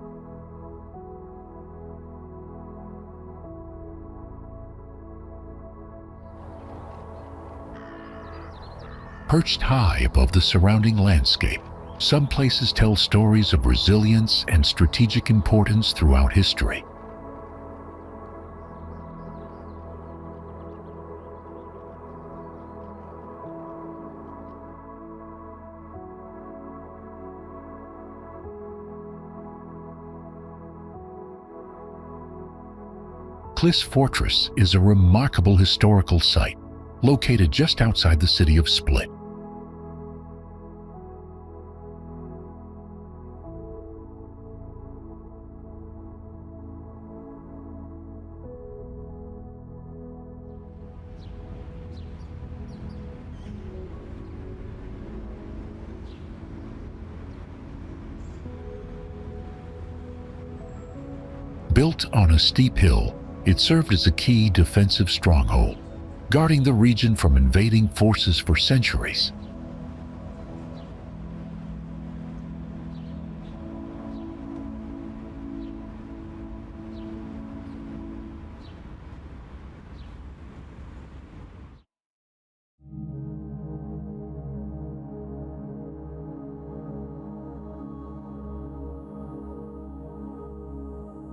Perched high above the surrounding landscape, some places tell stories of resilience and strategic importance throughout history. Klis Fortress is a remarkable historical site located just outside the city of Split. Built on a steep hill, it served as a key defensive stronghold, guarding the region from invading forces for centuries.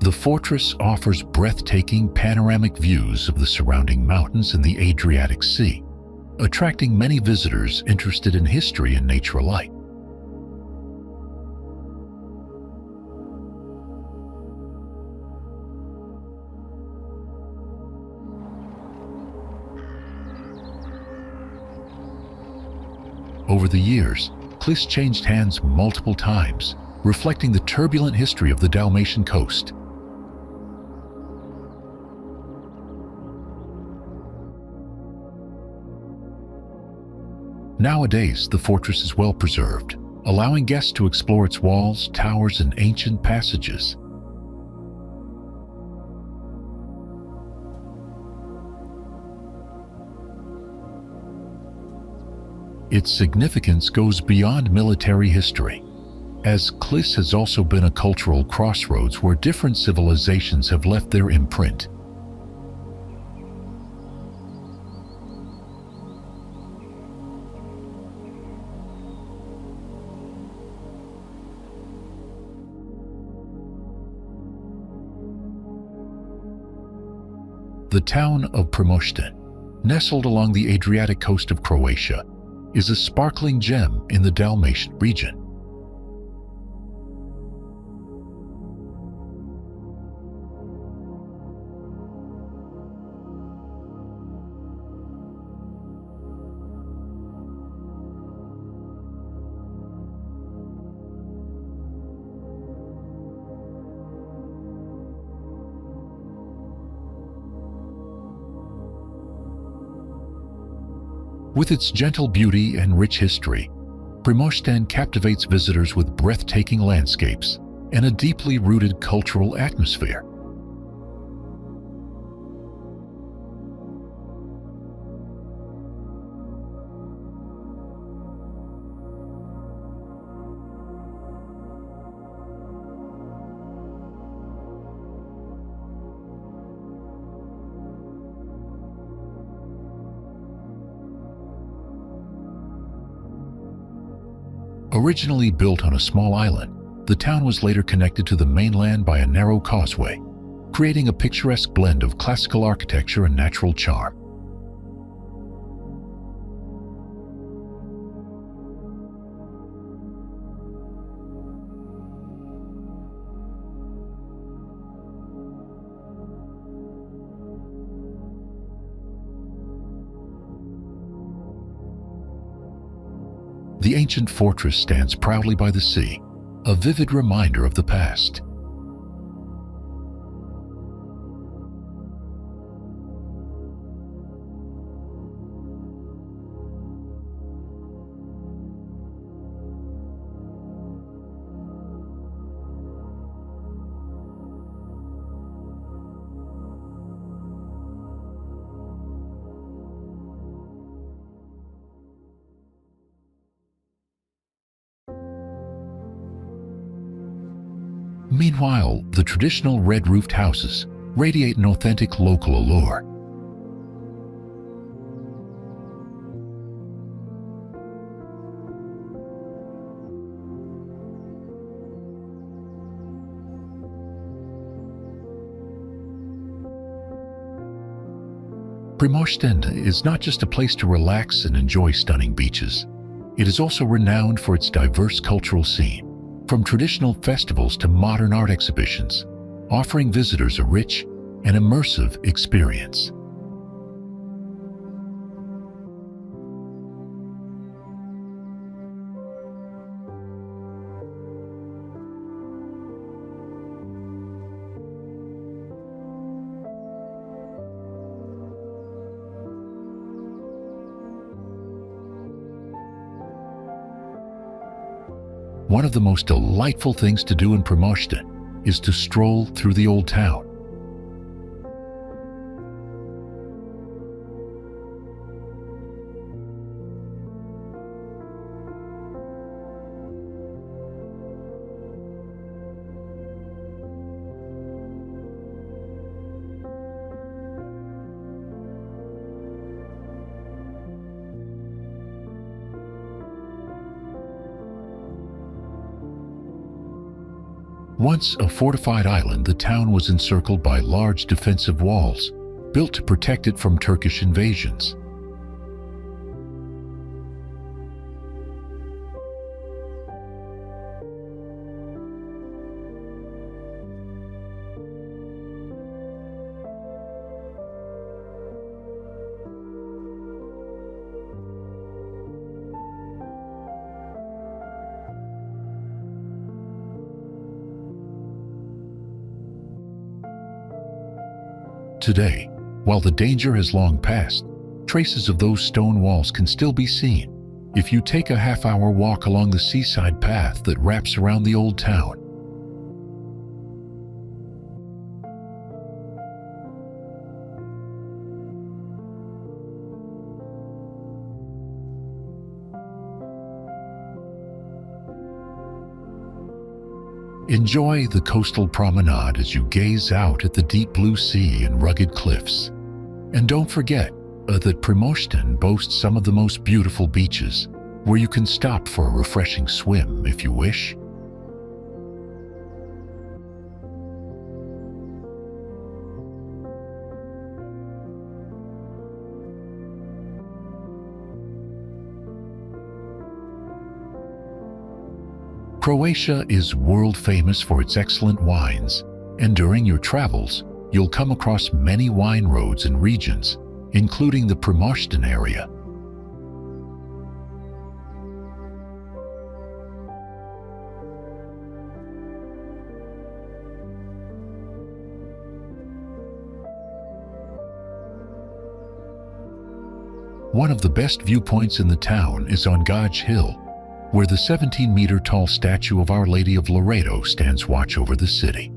The fortress offers breathtaking panoramic views of the surrounding mountains and the Adriatic Sea, attracting many visitors interested in history and nature alike. Over the years, Klis changed hands multiple times, reflecting the turbulent history of the Dalmatian coast. Nowadays, the fortress is well preserved, allowing guests to explore its walls, towers, and ancient passages. Its significance goes beyond military history, as Klis has also been a cultural crossroads where different civilizations have left their imprint. The town of Primosten, nestled along the Adriatic coast of Croatia, is a sparkling gem in the Dalmatian region. With its gentle beauty and rich history, Primosten captivates visitors with breathtaking landscapes and a deeply rooted cultural atmosphere. Originally built on a small island, the town was later connected to the mainland by a narrow causeway, creating a picturesque blend of classical architecture and natural charm. The ancient fortress stands proudly by the sea, a vivid reminder of the past. Meanwhile, the traditional red-roofed houses radiate an authentic local allure. Primosten is not just a place to relax and enjoy stunning beaches. It is also renowned for its diverse cultural scene, from traditional festivals to modern art exhibitions, offering visitors a rich and immersive experience. One of the most delightful things to do in Primosten is to stroll through the old town. Once a fortified island, the town was encircled by large defensive walls, built to protect it from Turkish invasions. Today, while the danger has long passed, traces of those stone walls can still be seen if you take a half-hour walk along the seaside path that wraps around the old town. Enjoy the coastal promenade as you gaze out at the deep blue sea and rugged cliffs. And don't forget that Primosten boasts some of the most beautiful beaches, where you can stop for a refreshing swim if you wish. Croatia is world famous for its excellent wines, and during your travels, you'll come across many wine roads and regions, including the Primosten area. One of the best viewpoints in the town is on Gaj Hill, where the 17-meter-tall statue of Our Lady of Loreto stands watch over the city.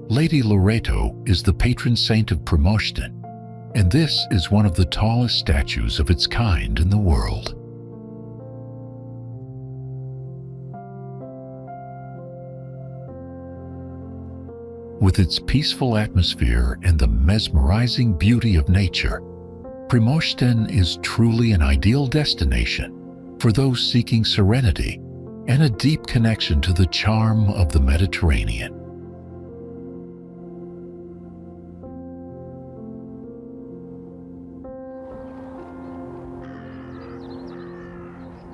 Lady Loreto is the patron saint of Primosten, and this is one of the tallest statues of its kind in the world. With its peaceful atmosphere and the mesmerizing beauty of nature, Primosten is truly an ideal destination for those seeking serenity and a deep connection to the charm of the Mediterranean.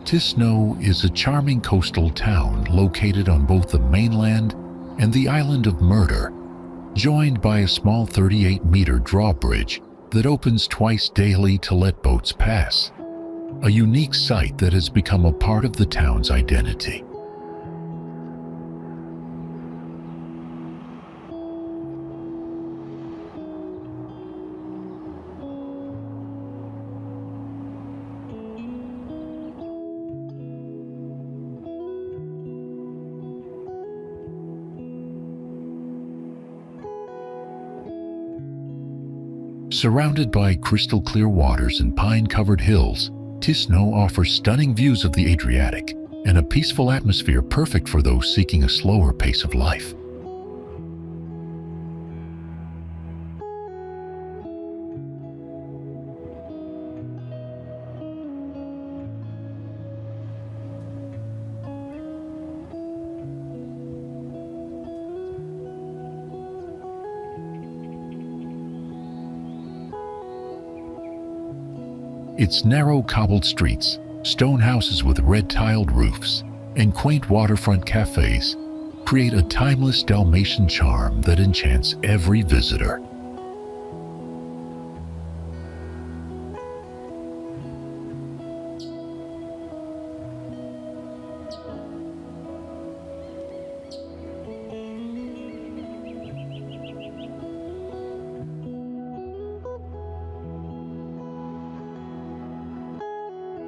Tisno is a charming coastal town located on both the mainland and the island of Murder, joined by a small 38-meter drawbridge that opens twice daily to let boats pass, a unique sight that has become a part of the town's identity. Surrounded by crystal-clear waters and pine-covered hills, Tisno offers stunning views of the Adriatic and a peaceful atmosphere perfect for those seeking a slower pace of life. Its narrow cobbled streets, stone houses with red-tiled roofs, and quaint waterfront cafes create a timeless Dalmatian charm that enchants every visitor.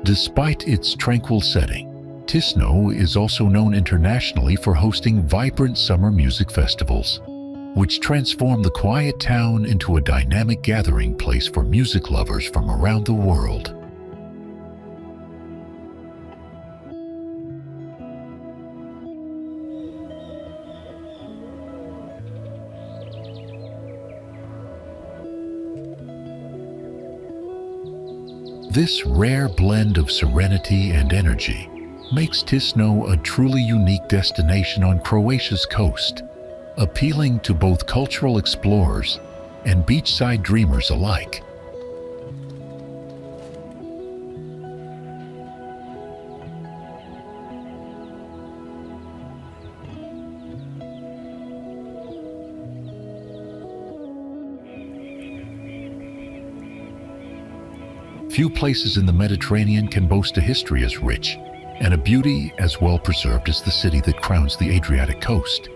Despite its tranquil setting, Tisno is also known internationally for hosting vibrant summer music festivals, which transform the quiet town into a dynamic gathering place for music lovers from around the world. This rare blend of serenity and energy makes Tisno a truly unique destination on Croatia's coast, appealing to both cultural explorers and beachside dreamers alike. Few places in the Mediterranean can boast a history as rich and a beauty as well preserved as the city that crowns the Adriatic coast.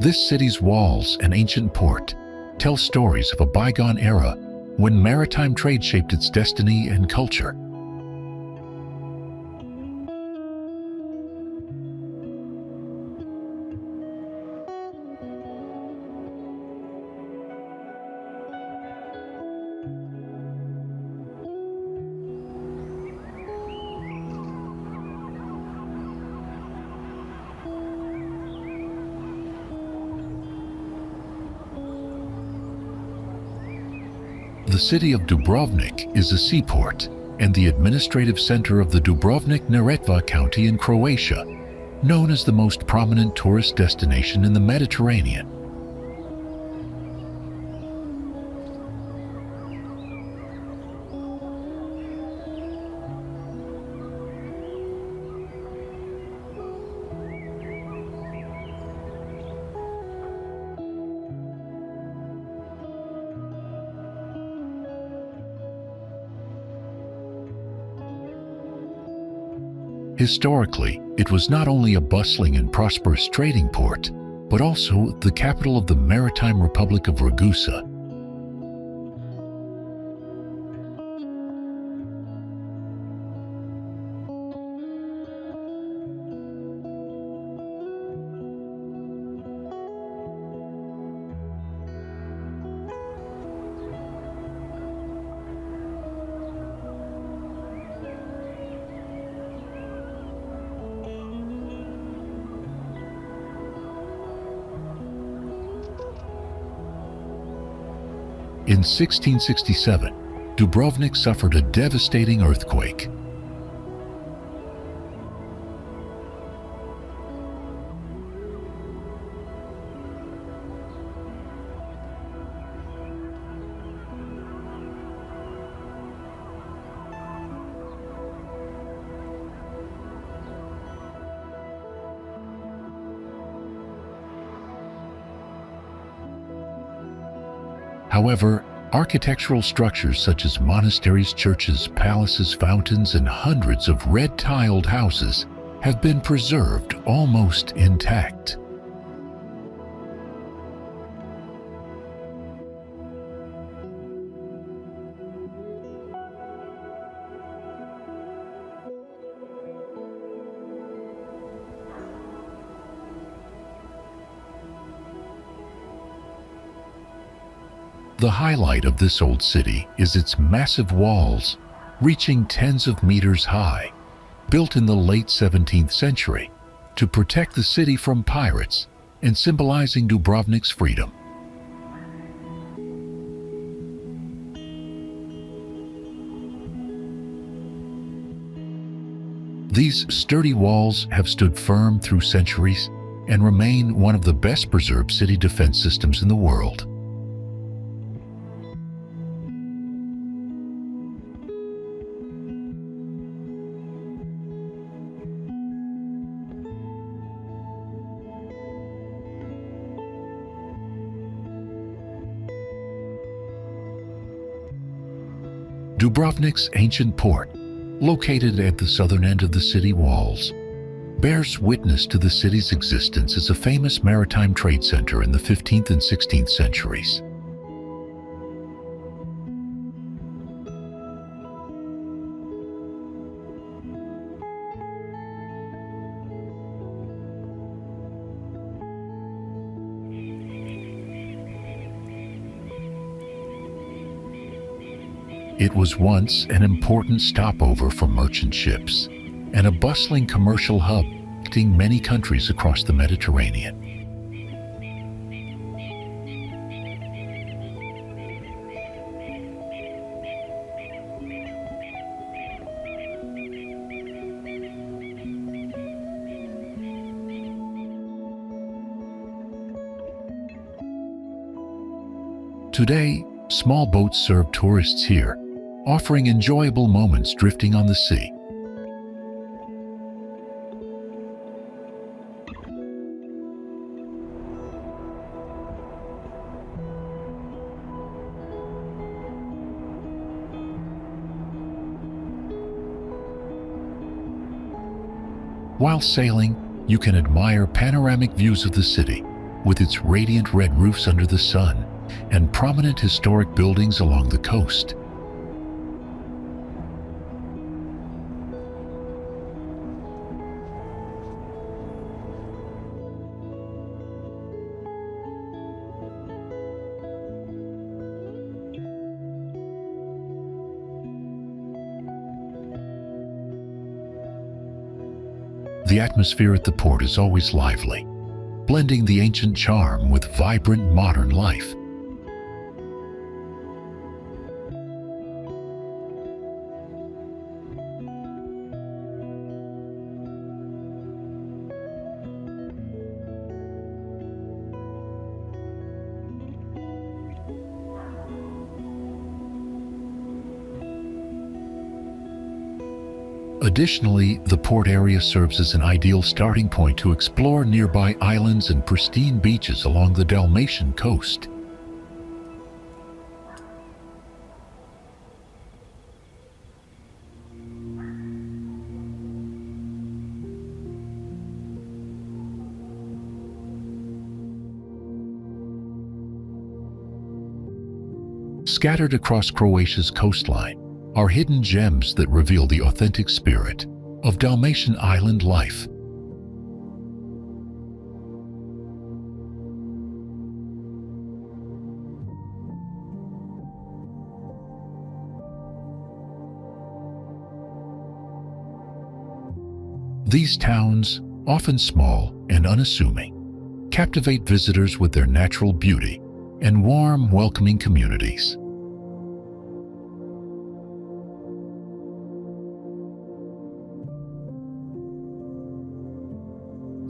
This city's walls and ancient port tell stories of a bygone era when maritime trade shaped its destiny and culture. The city of Dubrovnik is a seaport and the administrative center of the Dubrovnik-Neretva county in Croatia, known as the most prominent tourist destination in the Mediterranean. Historically, it was not only a bustling and prosperous trading port, but also the capital of the maritime Republic of Ragusa. In 1667, Dubrovnik suffered a devastating earthquake. However, architectural structures such as monasteries, churches, palaces, fountains, and hundreds of red-tiled houses have been preserved almost intact. The highlight of this old city is its massive walls, reaching tens of meters high, built in the late 17th century to protect the city from pirates and symbolizing Dubrovnik's freedom. These sturdy walls have stood firm through centuries and remain one of the best preserved city defense systems in the world. Dubrovnik's ancient port, located at the southern end of the city walls, bears witness to the city's existence as a famous maritime trade center in the 15th and 16th centuries. It was once an important stopover for merchant ships and a bustling commercial hub connecting many countries across the Mediterranean. Today, small boats serve tourists here, offering enjoyable moments drifting on the sea. While sailing, you can admire panoramic views of the city, with its radiant red roofs under the sun and prominent historic buildings along the coast. The atmosphere at the port is always lively, blending the ancient charm with vibrant modern life. Additionally, the port area serves as an ideal starting point to explore nearby islands and pristine beaches along the Dalmatian coast. Scattered across Croatia's coastline are hidden gems that reveal the authentic spirit of Dalmatian island life. These towns, often small and unassuming, captivate visitors with their natural beauty and warm, welcoming communities.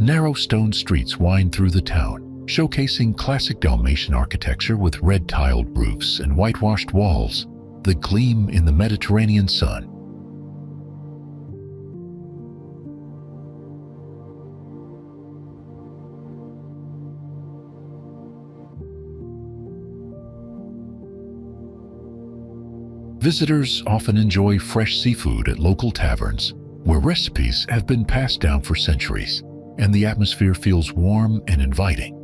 Narrow stone streets wind through the town, showcasing classic Dalmatian architecture with red-tiled roofs and whitewashed walls that gleam in the Mediterranean sun. Visitors often enjoy fresh seafood at local taverns, where recipes have been passed down for centuries, and the atmosphere feels warm and inviting.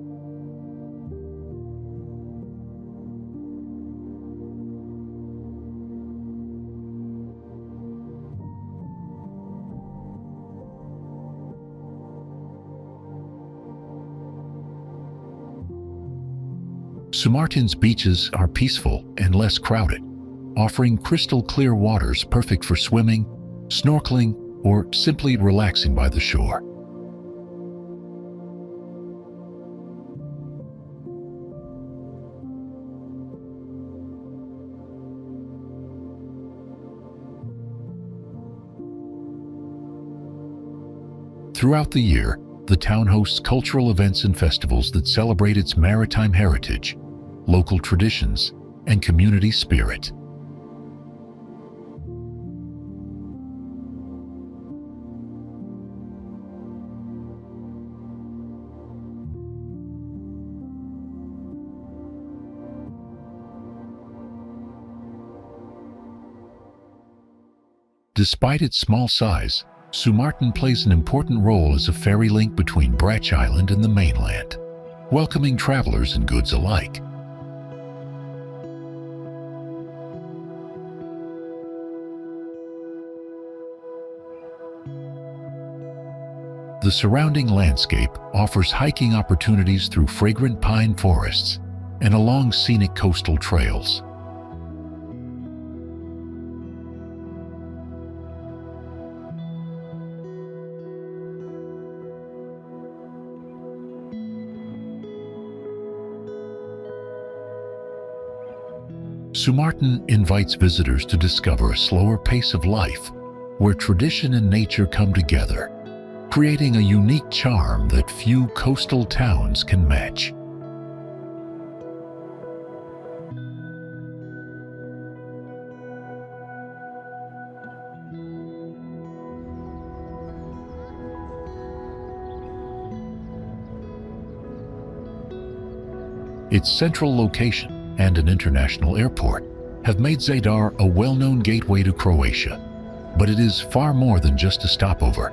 Sumartin's beaches are peaceful and less crowded, offering crystal-clear waters perfect for swimming, snorkeling, or simply relaxing by the shore. Throughout the year, the town hosts cultural events and festivals that celebrate its maritime heritage, local traditions, and community spirit. Despite its small size, Sumartin plays an important role as a ferry link between Brač Island and the mainland, welcoming travelers and goods alike. The surrounding landscape offers hiking opportunities through fragrant pine forests and along scenic coastal trails. Sumartin invites visitors to discover a slower pace of life, where tradition and nature come together, creating a unique charm that few coastal towns can match. Its central location and an international airport have made Zadar a well-known gateway to Croatia. But it is far more than just a stopover.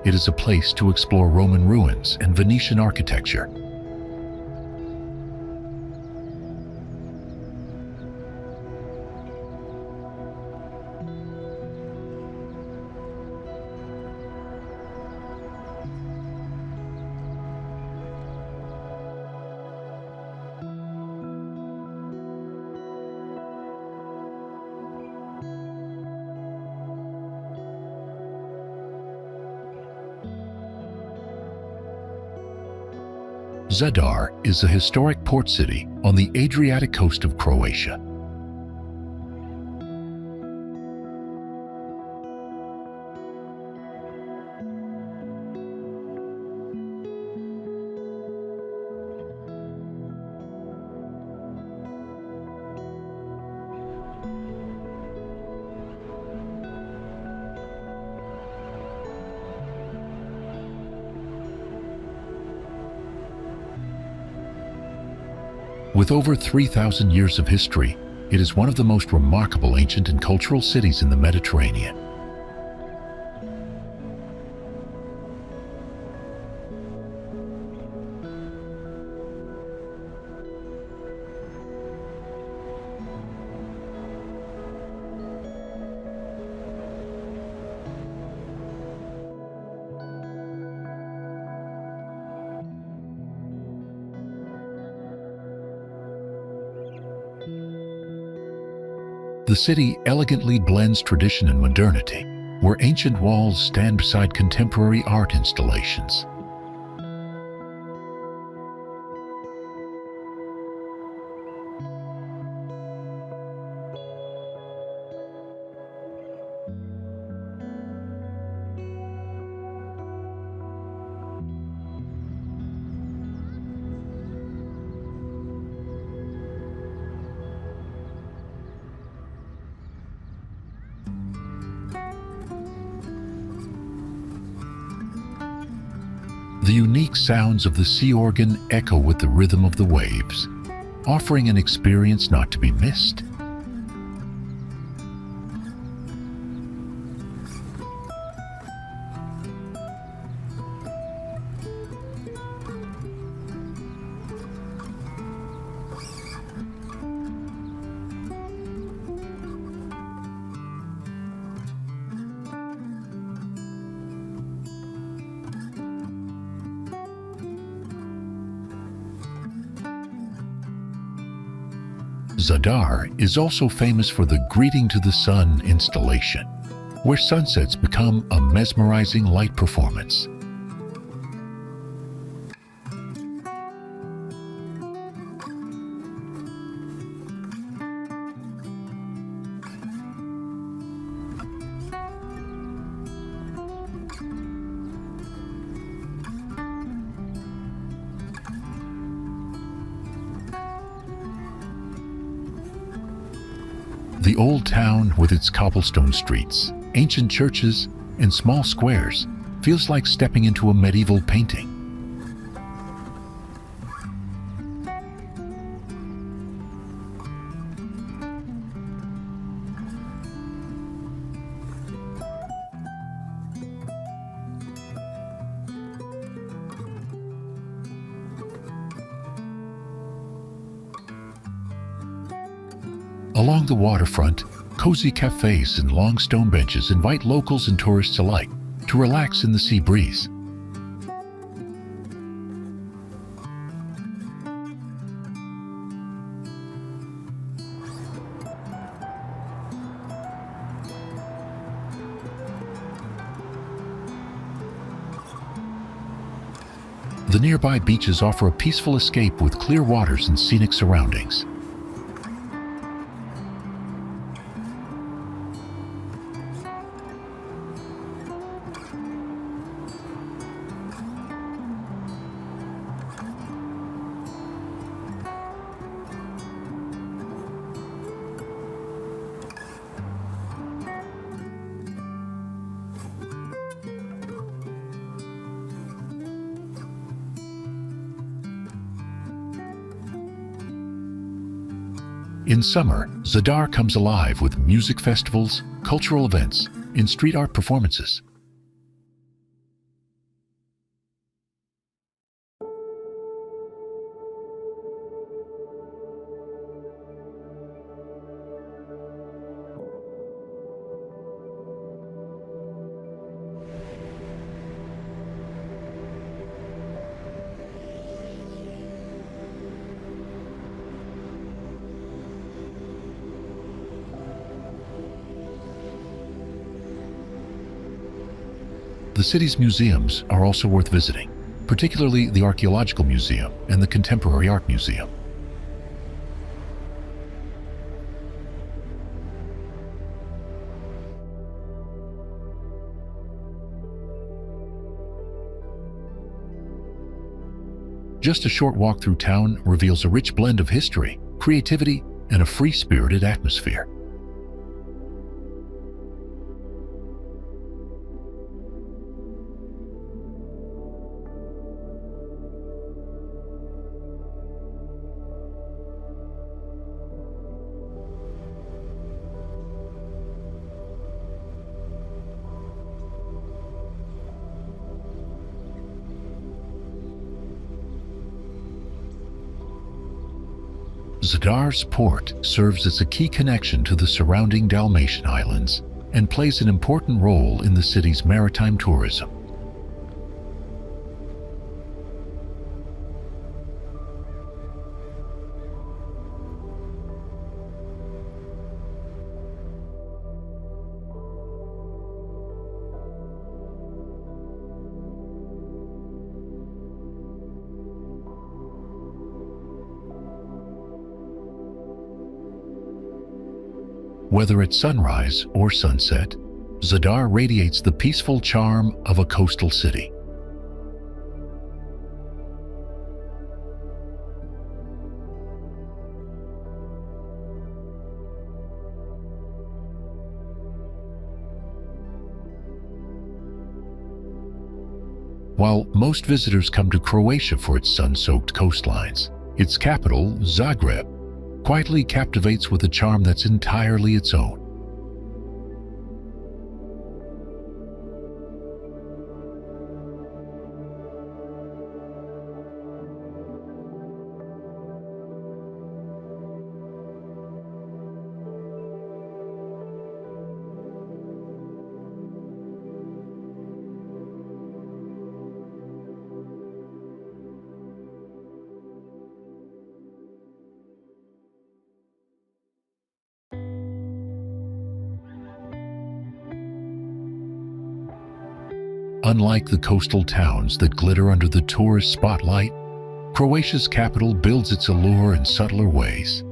It is a place to explore Roman ruins and Venetian architecture. Zadar is a historic port city on the Adriatic coast of Croatia. With over 3,000 years of history, it is one of the most remarkable ancient and cultural cities in the Mediterranean. The city elegantly blends tradition and modernity, where ancient walls stand beside contemporary art installations. The unique sounds of the sea organ echo with the rhythm of the waves, offering an experience not to be missed. Zadar is also famous for the Greeting to the Sun installation, where sunsets become a mesmerizing light performance. The old town with its cobblestone streets, ancient churches, and small squares feels like stepping into a medieval painting. Along the waterfront, cozy cafes and long stone benches invite locals and tourists alike to relax in the sea breeze. The nearby beaches offer a peaceful escape with clear waters and scenic surroundings. In summer, Zadar comes alive with music festivals, cultural events, and street art performances. The city's museums are also worth visiting, particularly the Archaeological Museum and the Contemporary Art Museum. Just a short walk through town reveals a rich blend of history, creativity, and a free-spirited atmosphere. Zadar's port serves as a key connection to the surrounding Dalmatian islands and plays an important role in the city's maritime tourism. Whether at sunrise or sunset, Zadar radiates the peaceful charm of a coastal city. While most visitors come to Croatia for its sun-soaked coastlines, its capital, Zagreb, quietly captivates with a charm that's entirely its own. Unlike the coastal towns that glitter under the tourist spotlight, Croatia's capital builds its allure in subtler ways.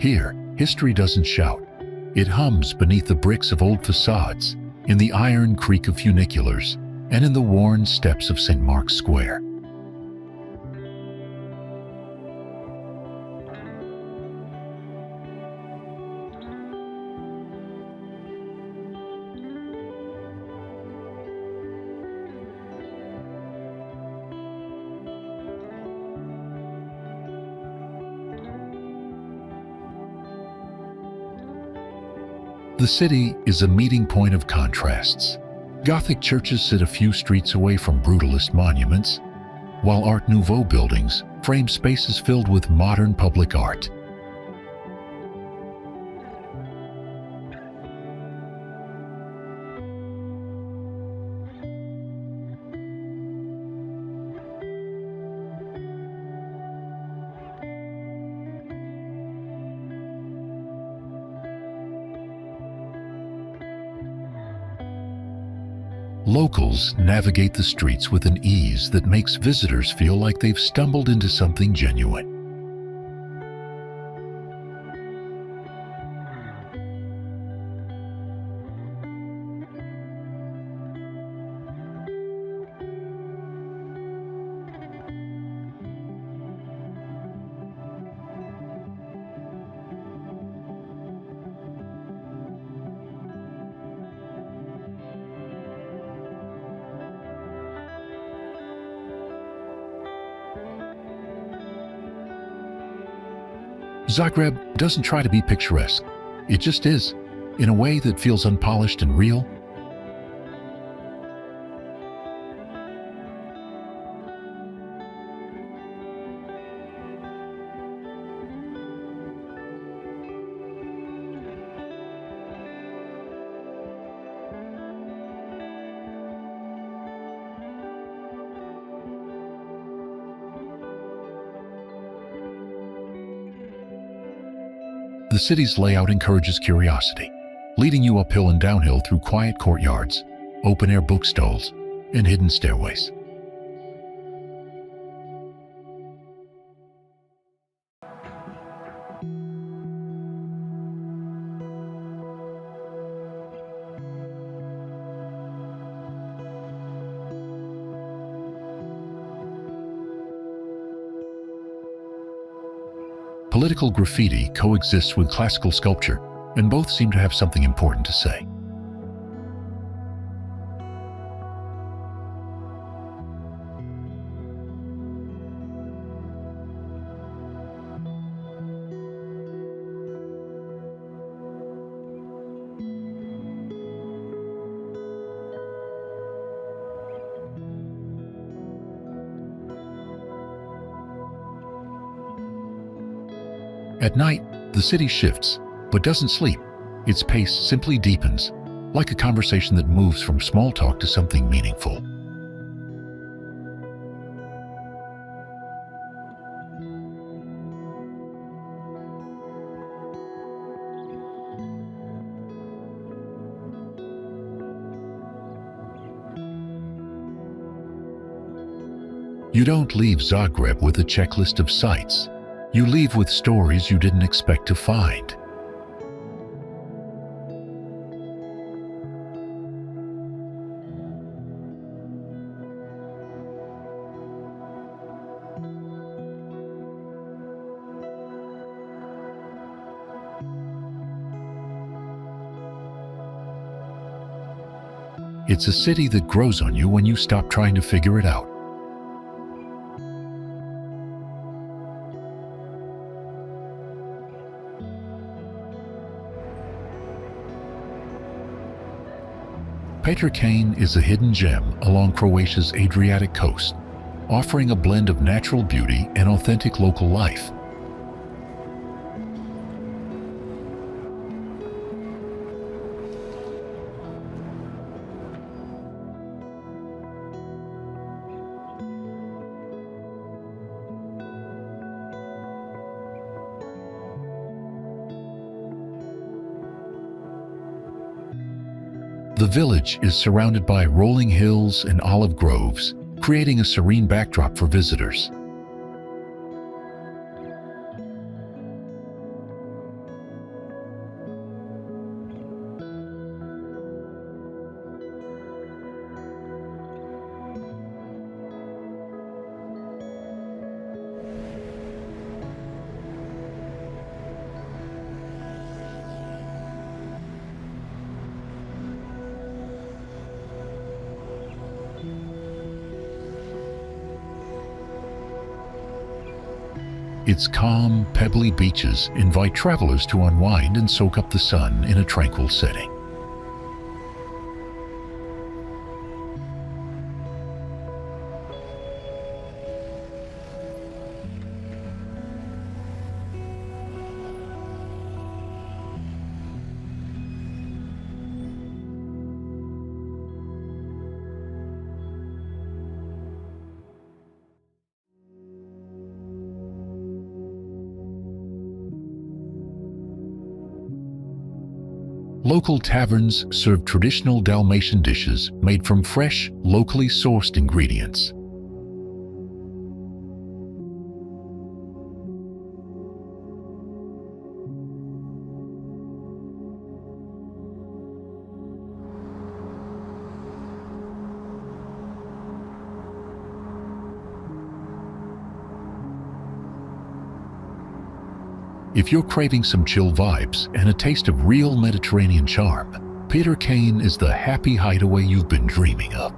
Here, history doesn't shout. It hums beneath the bricks of old facades, in the iron creak of funiculars, and in the worn steps of St. Mark's Square. The city is a meeting point of contrasts. Gothic churches sit a few streets away from brutalist monuments, while Art Nouveau buildings frame spaces filled with modern public art. Locals navigate the streets with an ease that makes visitors feel like they've stumbled into something genuine. Zagreb doesn't try to be picturesque. It just is, in a way that feels unpolished and real. The city's layout encourages curiosity, leading you uphill and downhill through quiet courtyards, open-air bookstalls, and hidden stairways. Political graffiti coexists with classical sculpture, and both seem to have something important to say. At night, the city shifts, but doesn't sleep. Its pace simply deepens, like a conversation that moves from small talk to something meaningful. You don't leave Zagreb with a checklist of sights. You leave with stories you didn't expect to find. It's a city that grows on you when you stop trying to figure it out. Petrcane is a hidden gem along Croatia's Adriatic coast, offering a blend of natural beauty and authentic local life. The village is surrounded by rolling hills and olive groves, creating a serene backdrop for visitors. Its calm, pebbly beaches invite travelers to unwind and soak up the sun in a tranquil setting. Local taverns serve traditional Dalmatian dishes made from fresh, locally sourced ingredients. If you're craving some chill vibes and a taste of real Mediterranean charm, Petrcane is the happy hideaway you've been dreaming of.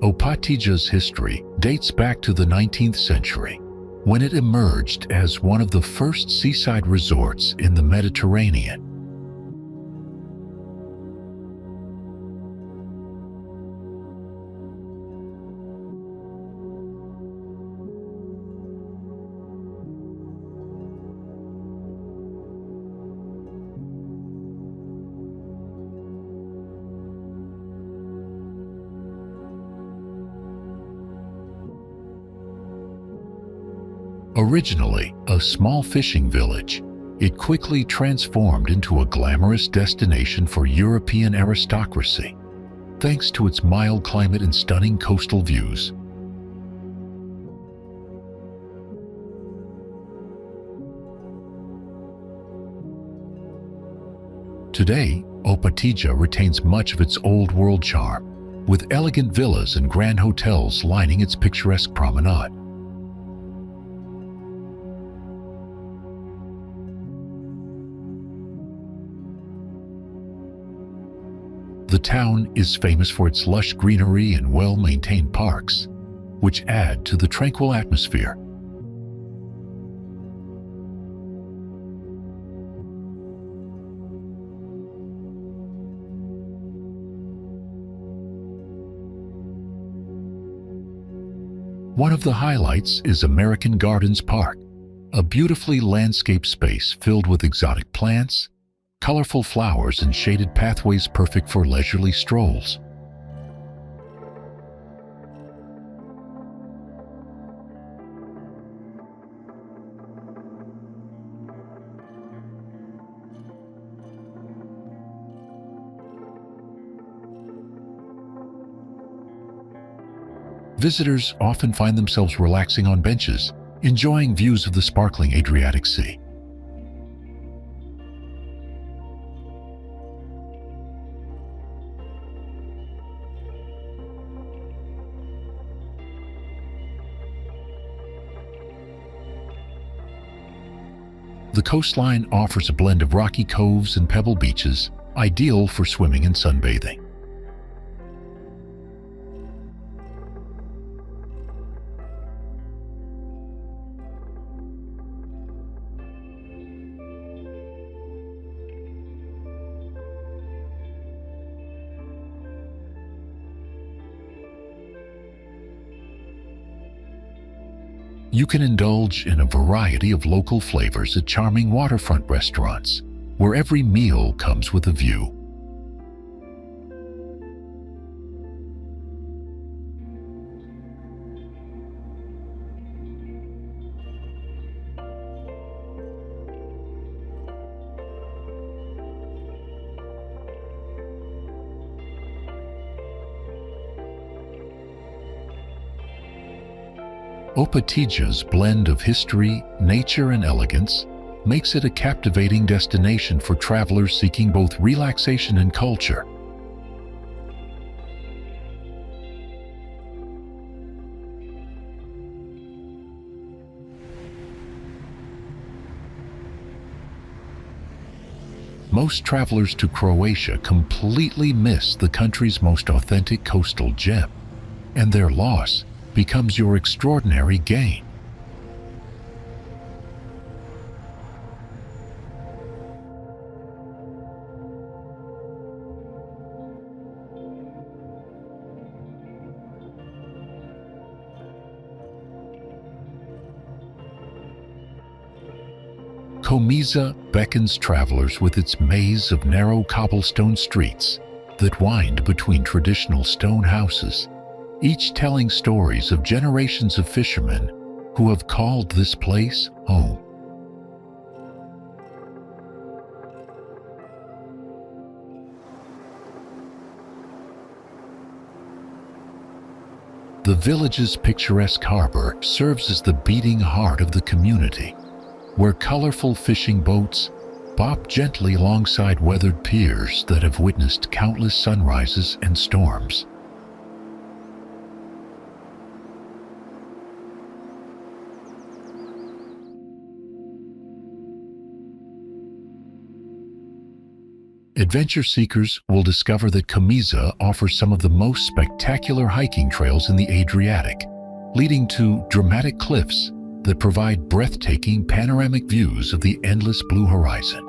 Opatija's history dates back to the 19th century, when it emerged as one of the first seaside resorts in the Mediterranean. Originally a small fishing village, it quickly transformed into a glamorous destination for European aristocracy, thanks to its mild climate and stunning coastal views. Today, Opatija retains much of its old-world charm, with elegant villas and grand hotels lining its picturesque promenade. The town is famous for its lush greenery and well-maintained parks, which add to the tranquil atmosphere. One of the highlights is American Gardens Park, a beautifully landscaped space filled with exotic plants, colorful flowers, and shaded pathways perfect for leisurely strolls. Visitors often find themselves relaxing on benches, enjoying views of the sparkling Adriatic Sea. The coastline offers a blend of rocky coves and pebble beaches, ideal for swimming and sunbathing. You can indulge in a variety of local flavors at charming waterfront restaurants, where every meal comes with a view. Opatija's blend of history, nature, and elegance makes it a captivating destination for travelers seeking both relaxation and culture. Most travelers to Croatia completely miss the country's most authentic coastal gem, and their loss becomes your extraordinary gain. Komiza beckons travelers with its maze of narrow cobblestone streets that wind between traditional stone houses, each telling stories of generations of fishermen who have called this place home. The village's picturesque harbor serves as the beating heart of the community, where colorful fishing boats bop gently alongside weathered piers that have witnessed countless sunrises and storms. Adventure seekers will discover that Komiza offers some of the most spectacular hiking trails in the Adriatic, leading to dramatic cliffs that provide breathtaking panoramic views of the endless blue horizon.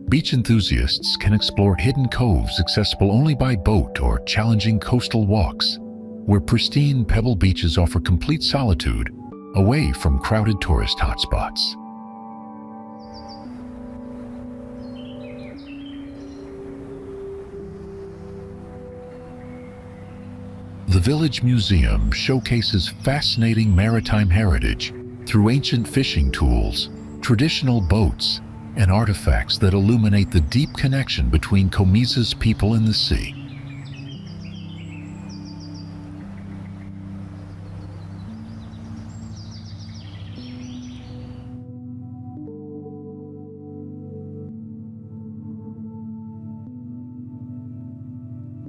Beach enthusiasts can explore hidden coves accessible only by boat or challenging coastal walks, where pristine pebble beaches offer complete solitude away from crowded tourist hotspots. The Village Museum showcases fascinating maritime heritage through ancient fishing tools, traditional boats, and artifacts that illuminate the deep connection between Komiza's people and the sea.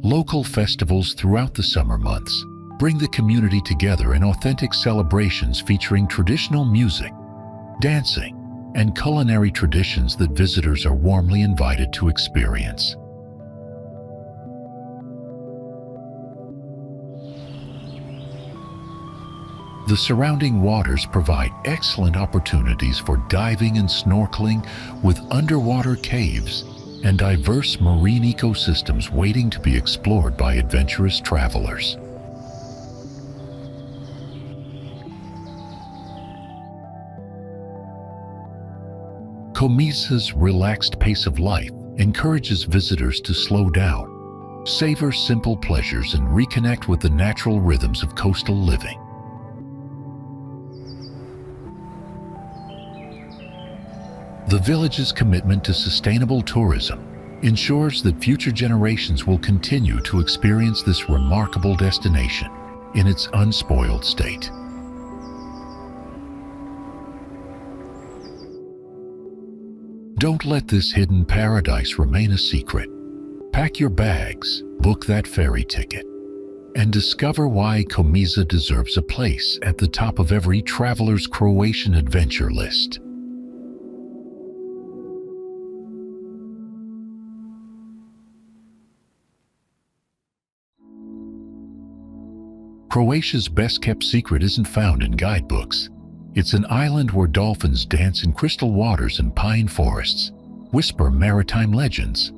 Local festivals throughout the summer months bring the community together in authentic celebrations featuring traditional music, dancing, and culinary traditions that visitors are warmly invited to experience. The surrounding waters provide excellent opportunities for diving and snorkeling, with underwater caves and diverse marine ecosystems waiting to be explored by adventurous travelers. Komiza's relaxed pace of life encourages visitors to slow down, savor simple pleasures, and reconnect with the natural rhythms of coastal living. The village's commitment to sustainable tourism ensures that future generations will continue to experience this remarkable destination in its unspoiled state. Don't let this hidden paradise remain a secret. Pack your bags, book that ferry ticket, and discover why Komiza deserves a place at the top of every traveler's Croatian adventure list. Croatia's best-kept secret isn't found in guidebooks. It's an island where dolphins dance in crystal waters and pine forests, whisper maritime legends.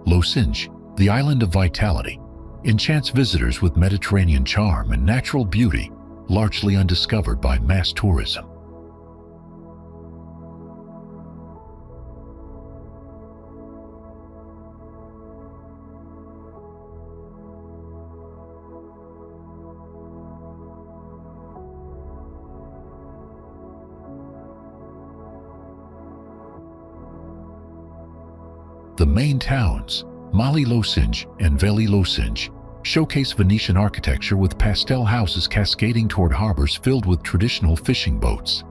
Losinj, the island of vitality, enchants visitors with Mediterranean charm and natural beauty, largely undiscovered by mass tourism. The main towns, Mali Losinj and Veli Losinj, showcase Venetian architecture with pastel houses cascading toward harbors filled with traditional fishing boats.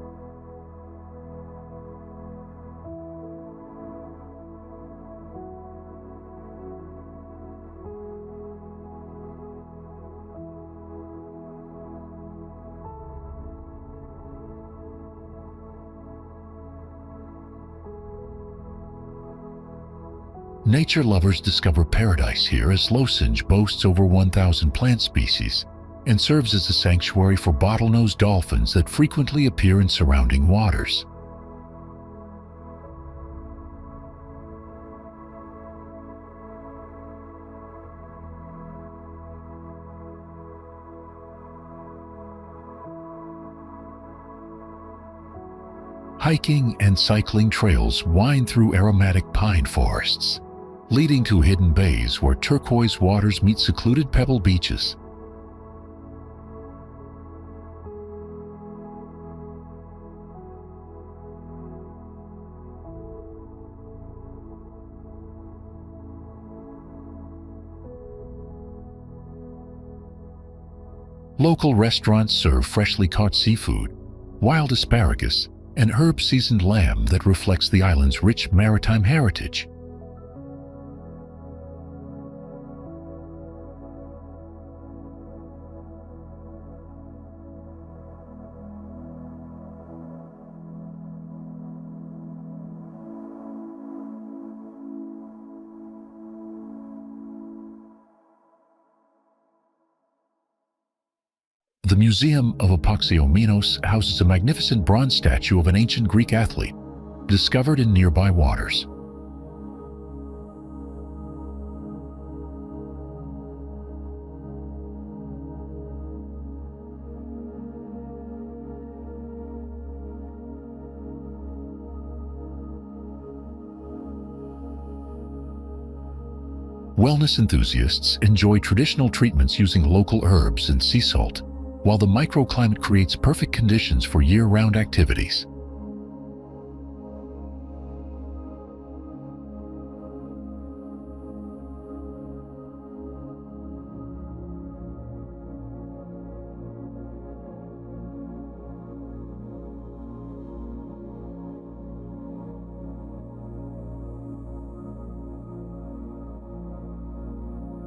Nature lovers discover paradise here as Losinj boasts over 1,000 plant species and serves as a sanctuary for bottlenose dolphins that frequently appear in surrounding waters. Hiking and cycling trails wind through aromatic pine forests, leading to hidden bays where turquoise waters meet secluded pebble beaches. Local restaurants serve freshly caught seafood, wild asparagus, and herb-seasoned lamb that reflects the island's rich maritime heritage. The Museum of Opatija houses a magnificent bronze statue of an ancient Greek athlete, discovered in nearby waters. Wellness enthusiasts enjoy traditional treatments using local herbs and sea salt, while the microclimate creates perfect conditions for year-round activities.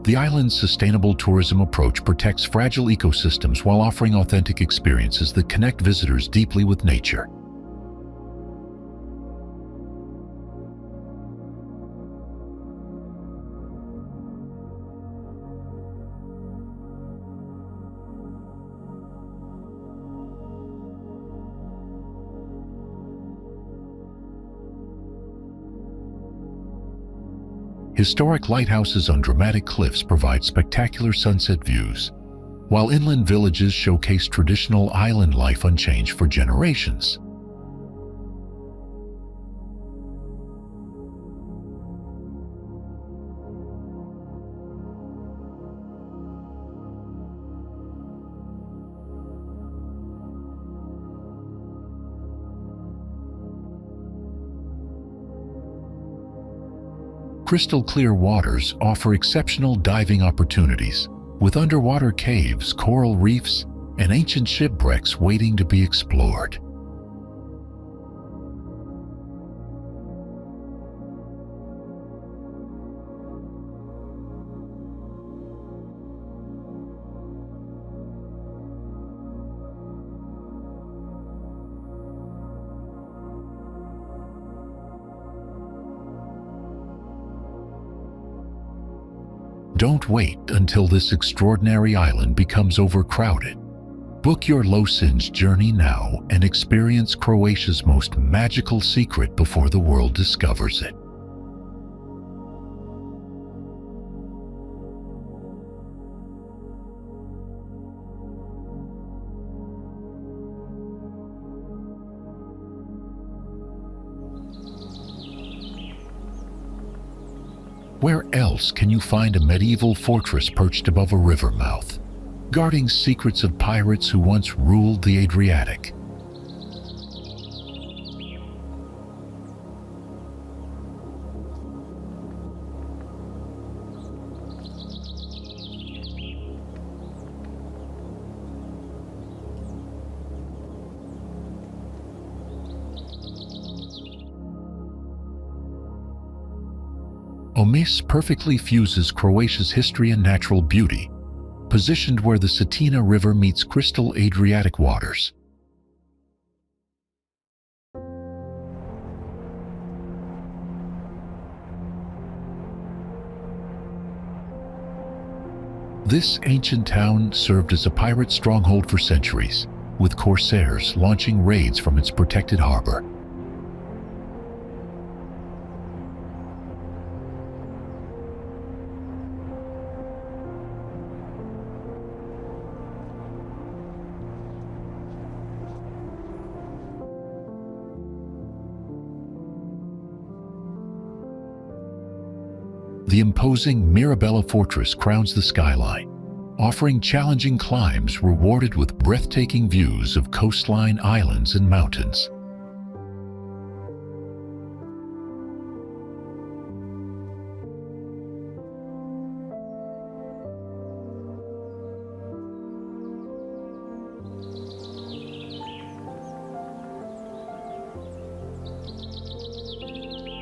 The island's sustainable tourism approach protects fragile ecosystems while offering authentic experiences that connect visitors deeply with nature. Historic lighthouses on dramatic cliffs provide spectacular sunset views, while inland villages showcase traditional island life unchanged for generations. Crystal clear waters offer exceptional diving opportunities, with underwater caves, coral reefs, and ancient shipwrecks waiting to be explored. Don't wait until this extraordinary island becomes overcrowded. Book your Losinj journey now and experience Croatia's most magical secret before the world discovers it. Where else can you find a medieval fortress perched above a river mouth, guarding secrets of pirates who once ruled the Adriatic? Omis perfectly fuses Croatia's history and natural beauty, positioned where the Cetina River meets crystal Adriatic waters. This ancient town served as a pirate stronghold for centuries, with corsairs launching raids from its protected harbor. The imposing Mirabella Fortress crowns the skyline, offering challenging climbs rewarded with breathtaking views of coastline, islands, and mountains.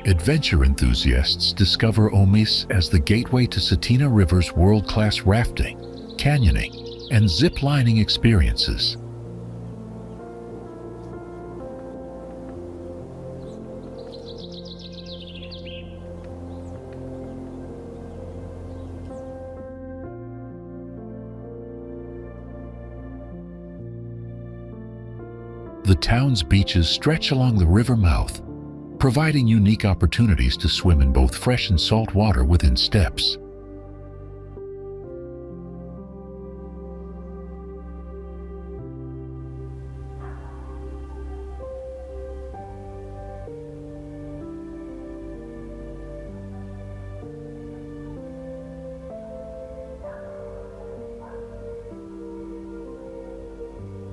Adventure enthusiasts discover Omis as the gateway to Cetina River's world-class rafting, canyoning, and zip-lining experiences. The town's beaches stretch along the river mouth, providing unique opportunities to swim in both fresh and salt water within steps.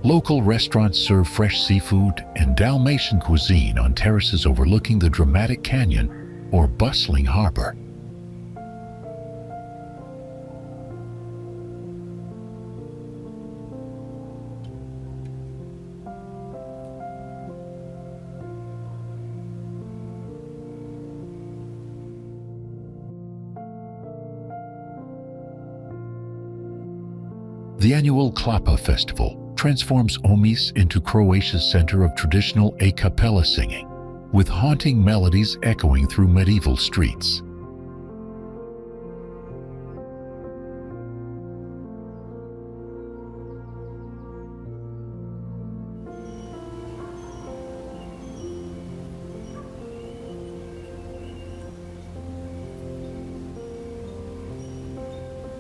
Local restaurants serve fresh seafood and Dalmatian cuisine on terraces overlooking the dramatic canyon or bustling harbor. The annual Klapa Festival transforms Omis into Croatia's center of traditional a cappella singing, with haunting melodies echoing through medieval streets.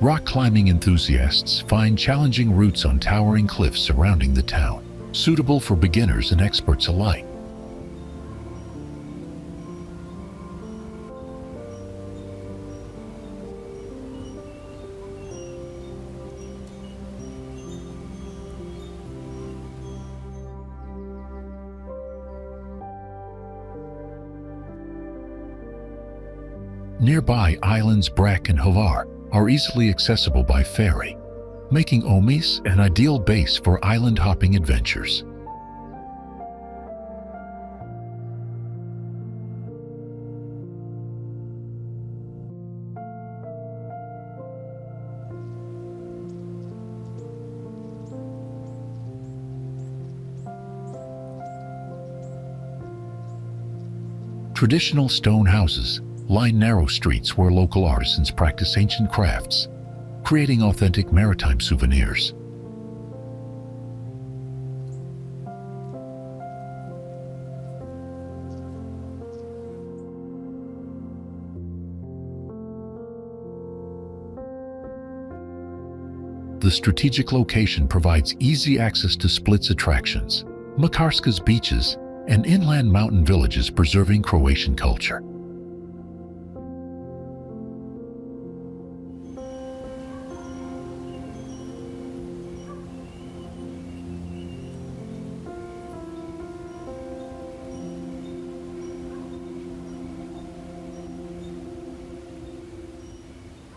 Rock climbing enthusiasts find challenging routes on towering cliffs surrounding the town, suitable for beginners and experts alike. Nearby islands Brac and Hvar are easily accessible by ferry, making Omis an ideal base for island hopping adventures. Traditional stone houses line narrow streets where local artisans practice ancient crafts, creating authentic maritime souvenirs. The strategic location provides easy access to Split's attractions, Makarska's beaches, and inland mountain villages preserving Croatian culture.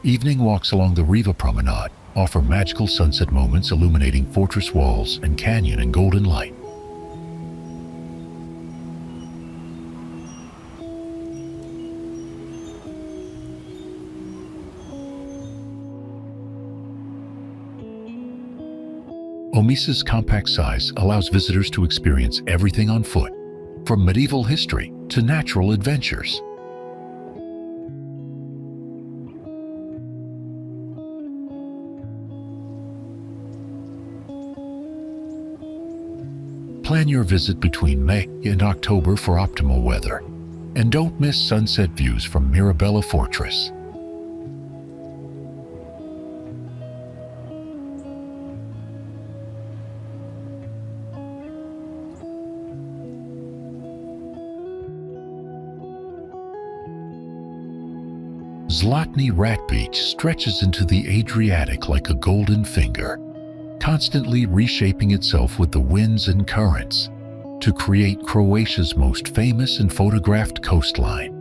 Evening walks along the Riva Promenade offer magical sunset moments illuminating fortress walls and canyon in golden light. Omis's compact size allows visitors to experience everything on foot, from medieval history to natural adventures. Plan your visit between May and October for optimal weather, and don't miss sunset views from Mirabella Fortress. Zlatni Rat Beach stretches into the Adriatic like a golden finger, constantly reshaping itself with the winds and currents to create Croatia's most famous and photographed coastline.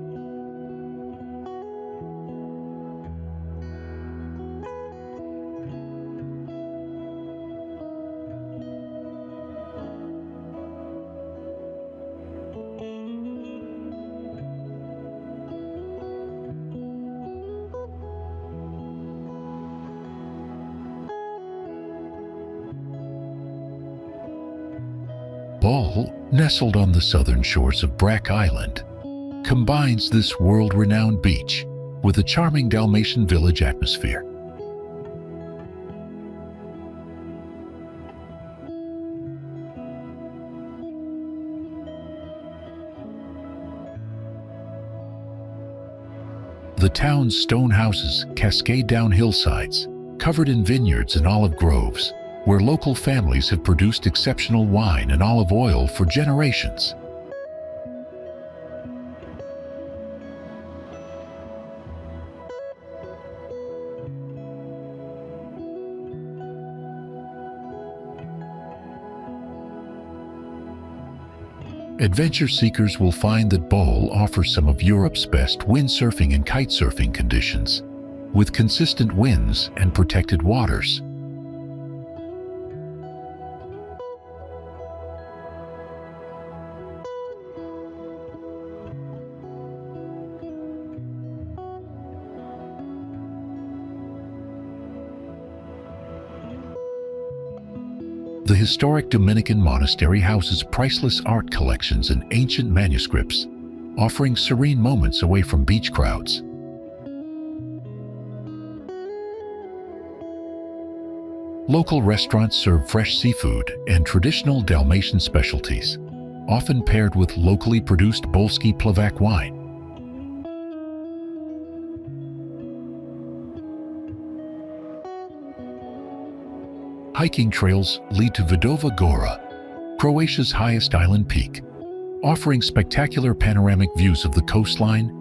Bol, nestled on the southern shores of Brac Island, combines this world-renowned beach with a charming Dalmatian village atmosphere. The town's stone houses cascade down hillsides, covered in vineyards and olive groves, where local families have produced exceptional wine and olive oil for generations. Adventure seekers will find that Bol offers some of Europe's best windsurfing and kitesurfing conditions, with consistent winds and protected waters. The historic Dominican monastery houses priceless art collections and ancient manuscripts, offering serene moments away from beach crowds. Local restaurants serve fresh seafood and traditional Dalmatian specialties, often paired with locally produced Bolski Plavac wine. Hiking trails lead to Vidova Gora, Croatia's highest island peak, offering spectacular panoramic views of the coastline,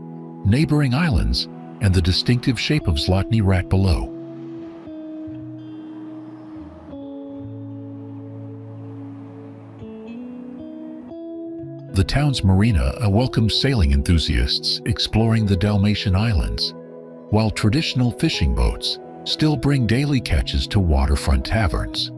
neighboring islands, and the distinctive shape of Zlatni Rat below. The town's marina welcomes sailing enthusiasts exploring the Dalmatian islands, while traditional fishing boats still bring daily catches to waterfront taverns.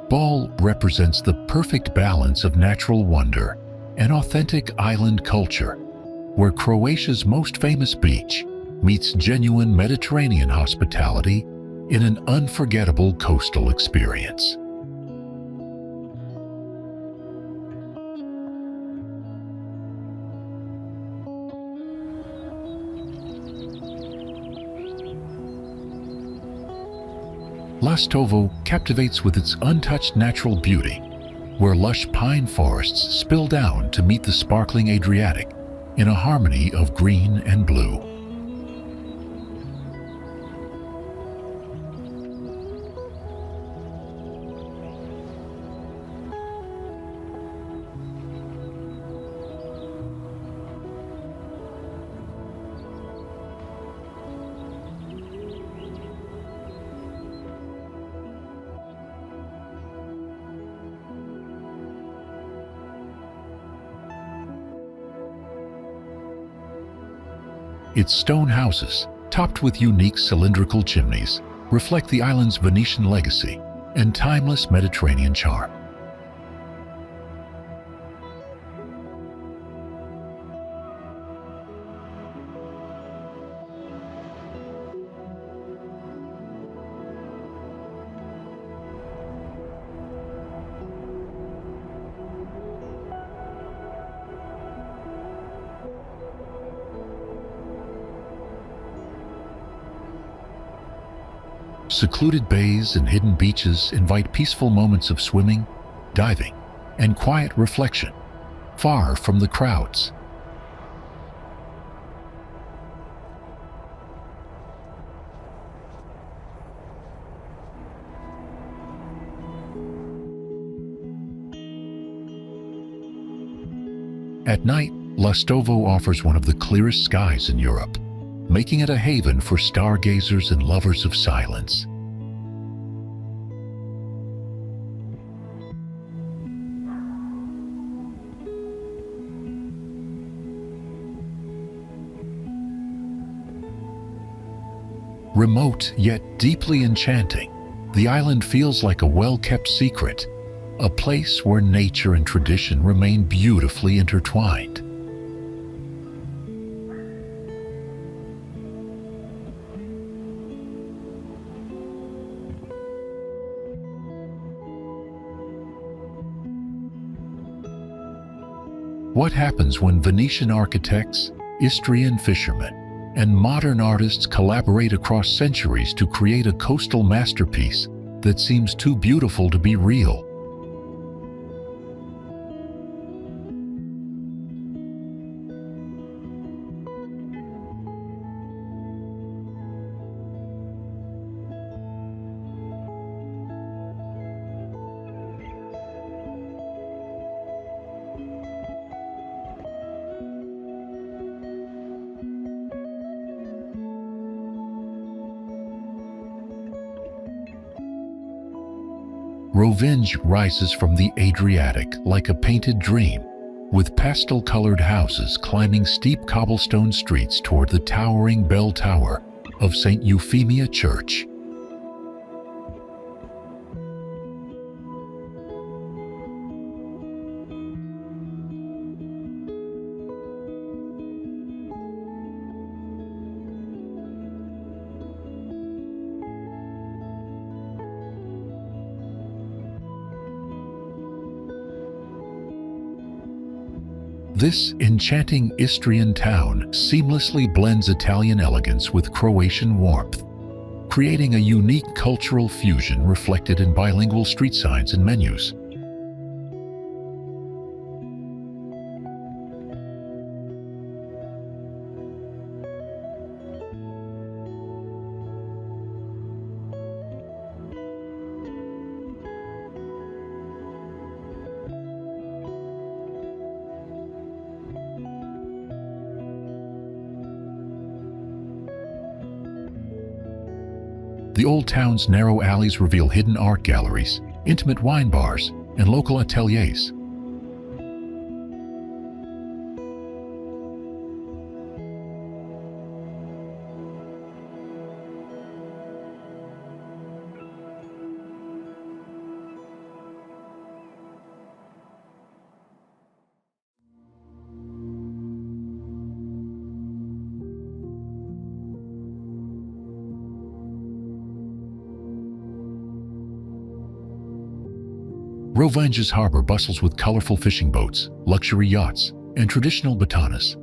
Bal represents the perfect balance of natural wonder and authentic island culture, where Croatia's most famous beach meets genuine Mediterranean hospitality in an unforgettable coastal experience. Lastovo captivates with its untouched natural beauty, where lush pine forests spill down to meet the sparkling Adriatic in a harmony of green and blue. Its stone houses, topped with unique cylindrical chimneys, reflect the island's Venetian legacy and timeless Mediterranean charm. Secluded bays and hidden beaches invite peaceful moments of swimming, diving, and quiet reflection, far from the crowds. At night, Lastovo offers one of the clearest skies in Europe, making it a haven for stargazers and lovers of silence. Remote yet deeply enchanting, the island feels like a well-kept secret, a place where nature and tradition remain beautifully intertwined. What happens when Venetian architects, Istrian fishermen, and modern artists collaborate across centuries to create a coastal masterpiece that seems too beautiful to be real? Rovinj rises from the Adriatic like a painted dream, with pastel-colored houses climbing steep cobblestone streets toward the towering bell tower of St. Euphemia Church. This enchanting Istrian town seamlessly blends Italian elegance with Croatian warmth, creating a unique cultural fusion reflected in bilingual street signs and menus. The old town's narrow alleys reveal hidden art galleries, intimate wine bars, and local ateliers. Rovinj's harbor bustles with colorful fishing boats, luxury yachts, and traditional batanas.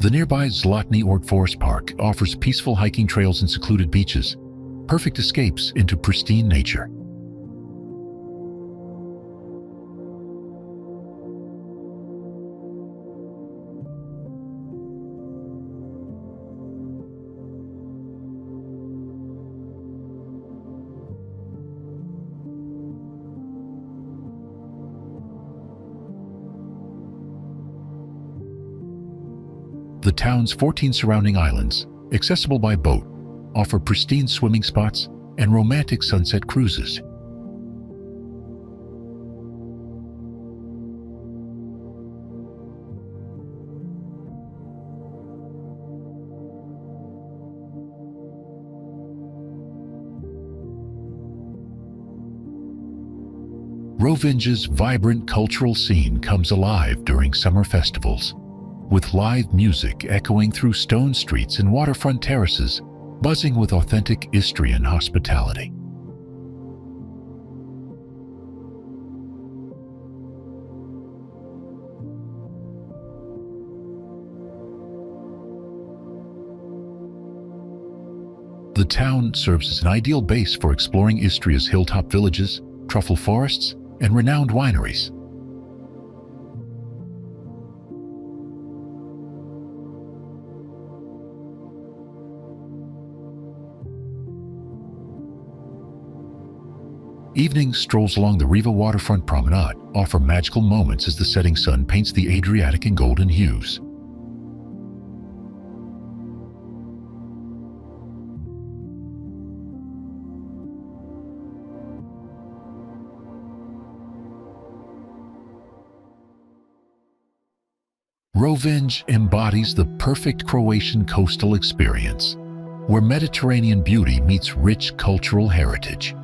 The nearby Zlatni Ort Forest Park offers peaceful hiking trails and secluded beaches, perfect escapes into pristine nature. The town's 14 surrounding islands, accessible by boat, offer pristine swimming spots and romantic sunset cruises. Rovinj's vibrant cultural scene comes alive during summer festivals, with live music echoing through stone streets and waterfront terraces, buzzing with authentic Istrian hospitality. The town serves as an ideal base for exploring Istria's hilltop villages, truffle forests, and renowned wineries. Evening strolls along the Riva waterfront promenade offer magical moments as the setting sun paints the Adriatic in golden hues. Rovinj embodies the perfect Croatian coastal experience, where Mediterranean beauty meets rich cultural heritage.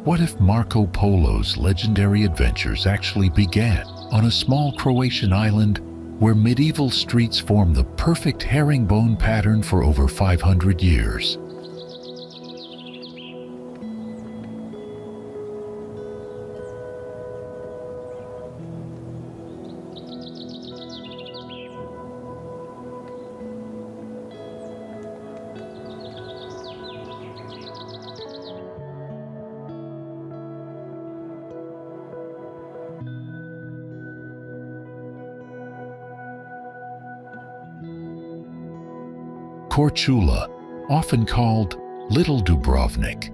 What if Marco Polo's legendary adventures actually began on a small Croatian island where medieval streets form the perfect herringbone pattern for over 500 years? Korcula, often called Little Dubrovnik,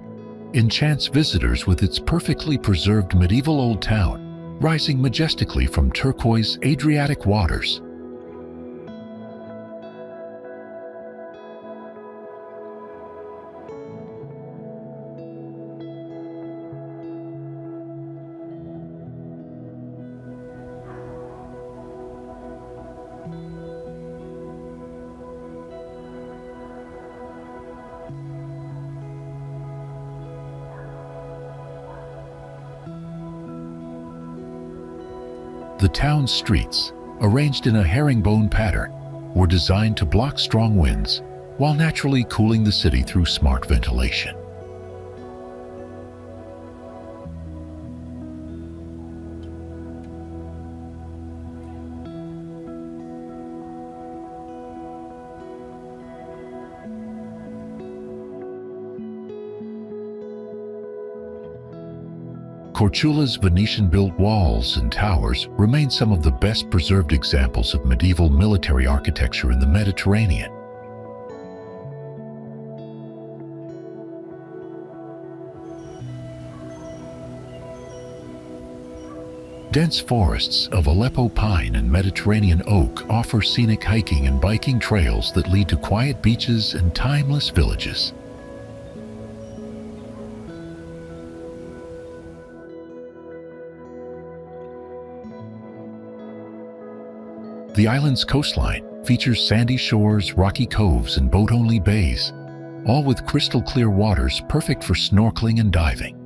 enchants visitors with its perfectly preserved medieval old town, rising majestically from turquoise Adriatic waters. The town's streets, arranged in a herringbone pattern, were designed to block strong winds while naturally cooling the city through smart ventilation. Korcula's Venetian-built walls and towers remain some of the best preserved examples of medieval military architecture in the Mediterranean. Dense forests of Aleppo pine and Mediterranean oak offer scenic hiking and biking trails that lead to quiet beaches and timeless villages. The island's coastline features sandy shores, rocky coves, and boat-only bays, all with crystal-clear waters perfect for snorkeling and diving.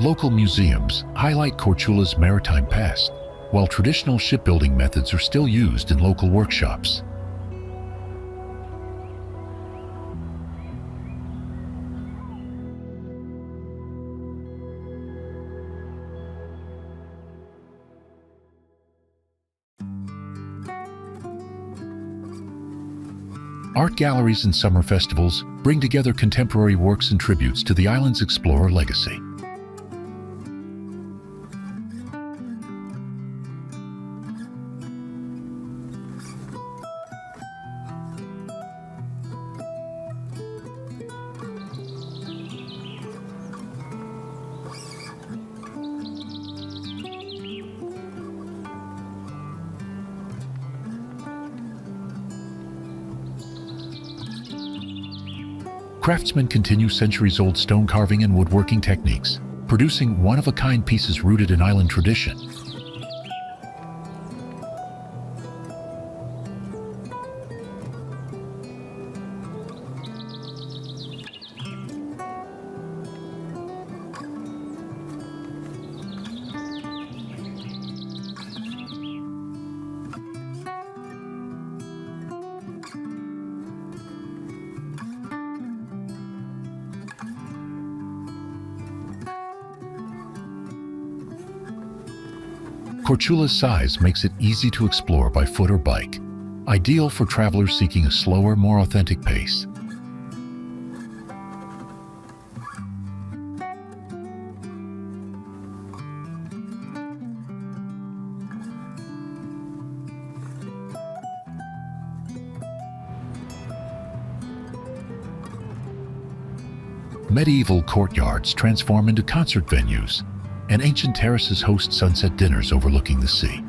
Local museums highlight Korcula's maritime past, while traditional shipbuilding methods are still used in local workshops. Art galleries and summer festivals bring together contemporary works and tributes to the island's explorer legacy. Craftsmen continue centuries-old stone carving and woodworking techniques, producing one-of-a-kind pieces rooted in island tradition. Korcula's size makes it easy to explore by foot or bike, ideal for travelers seeking a slower, more authentic pace. Medieval courtyards transform into concert venues, and ancient terraces host sunset dinners overlooking the sea.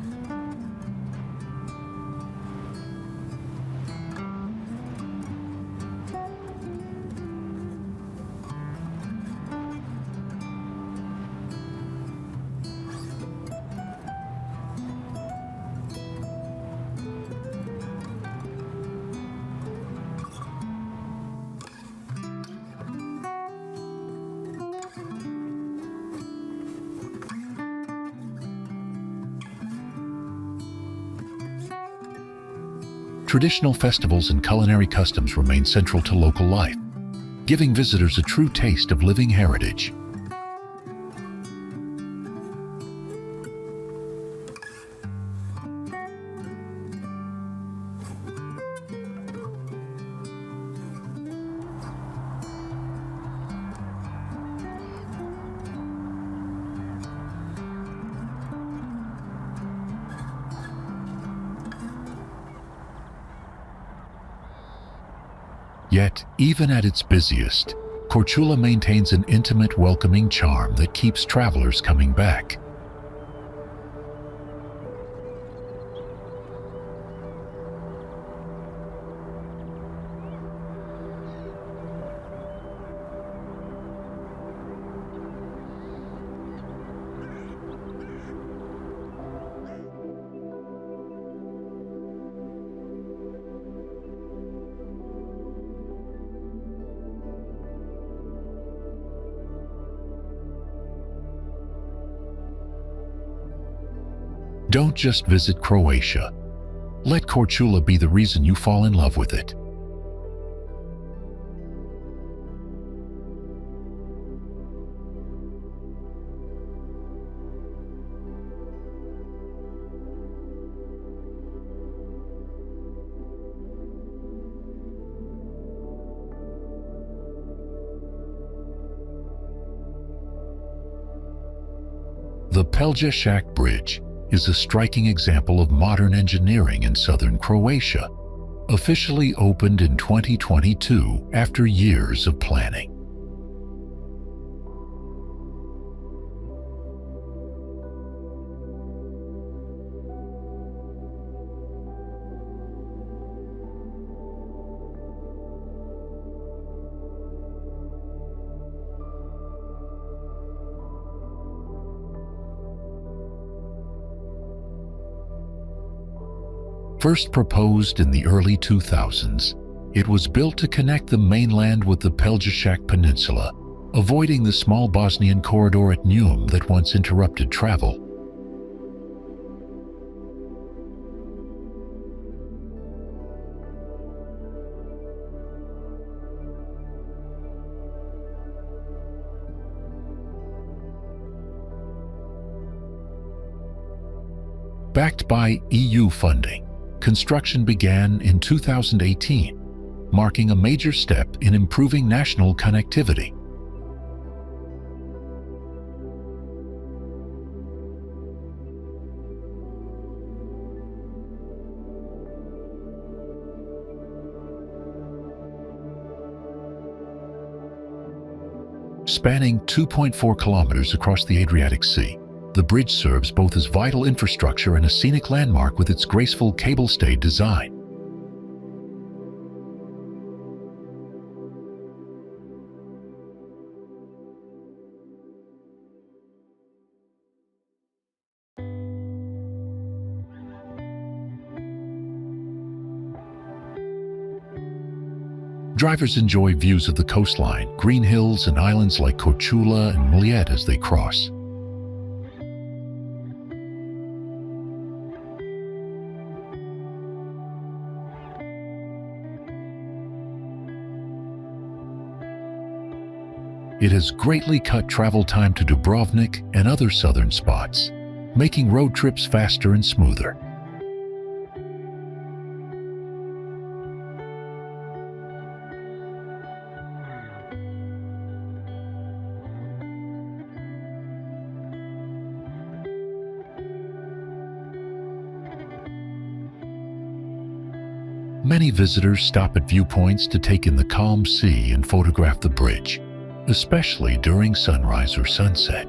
Traditional festivals and culinary customs remain central to local life, giving visitors a true taste of living heritage. Yet, even at its busiest, Korcula maintains an intimate, welcoming charm that keeps travelers coming back. Don't just visit Croatia. Let Korcula be the reason you fall in love with it. The Peljesac Bridge is a striking example of modern engineering in southern Croatia, officially opened in 2022 after years of planning. First proposed in the early 2000s, it was built to connect the mainland with the Peljesac Peninsula, avoiding the small Bosnian corridor at Neum that once interrupted travel. Backed by EU funding, construction began in 2018, marking a major step in improving national connectivity. Spanning 2.4 kilometers across the Adriatic Sea, the bridge serves both as vital infrastructure and a scenic landmark with its graceful cable-stayed design. Drivers enjoy views of the coastline, green hills, and islands like Korcula and Mljet as they cross. It has greatly cut travel time to Dubrovnik and other southern spots, making road trips faster and smoother. Many visitors stop at viewpoints to take in the calm sea and photograph the bridge, especially during sunrise or sunset.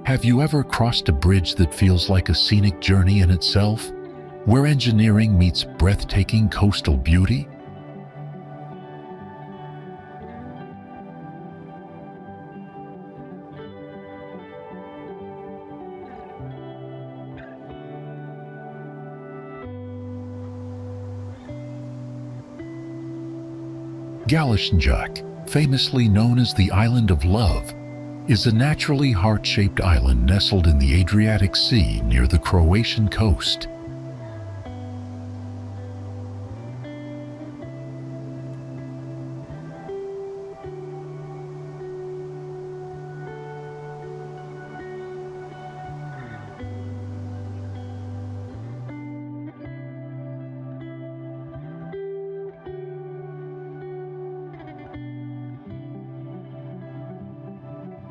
Have you ever crossed a bridge that feels like a scenic journey in itself, where engineering meets breathtaking coastal beauty? Galešnjak, famously known as the Island of Love, is a naturally heart-shaped island nestled in the Adriatic Sea near the Croatian coast.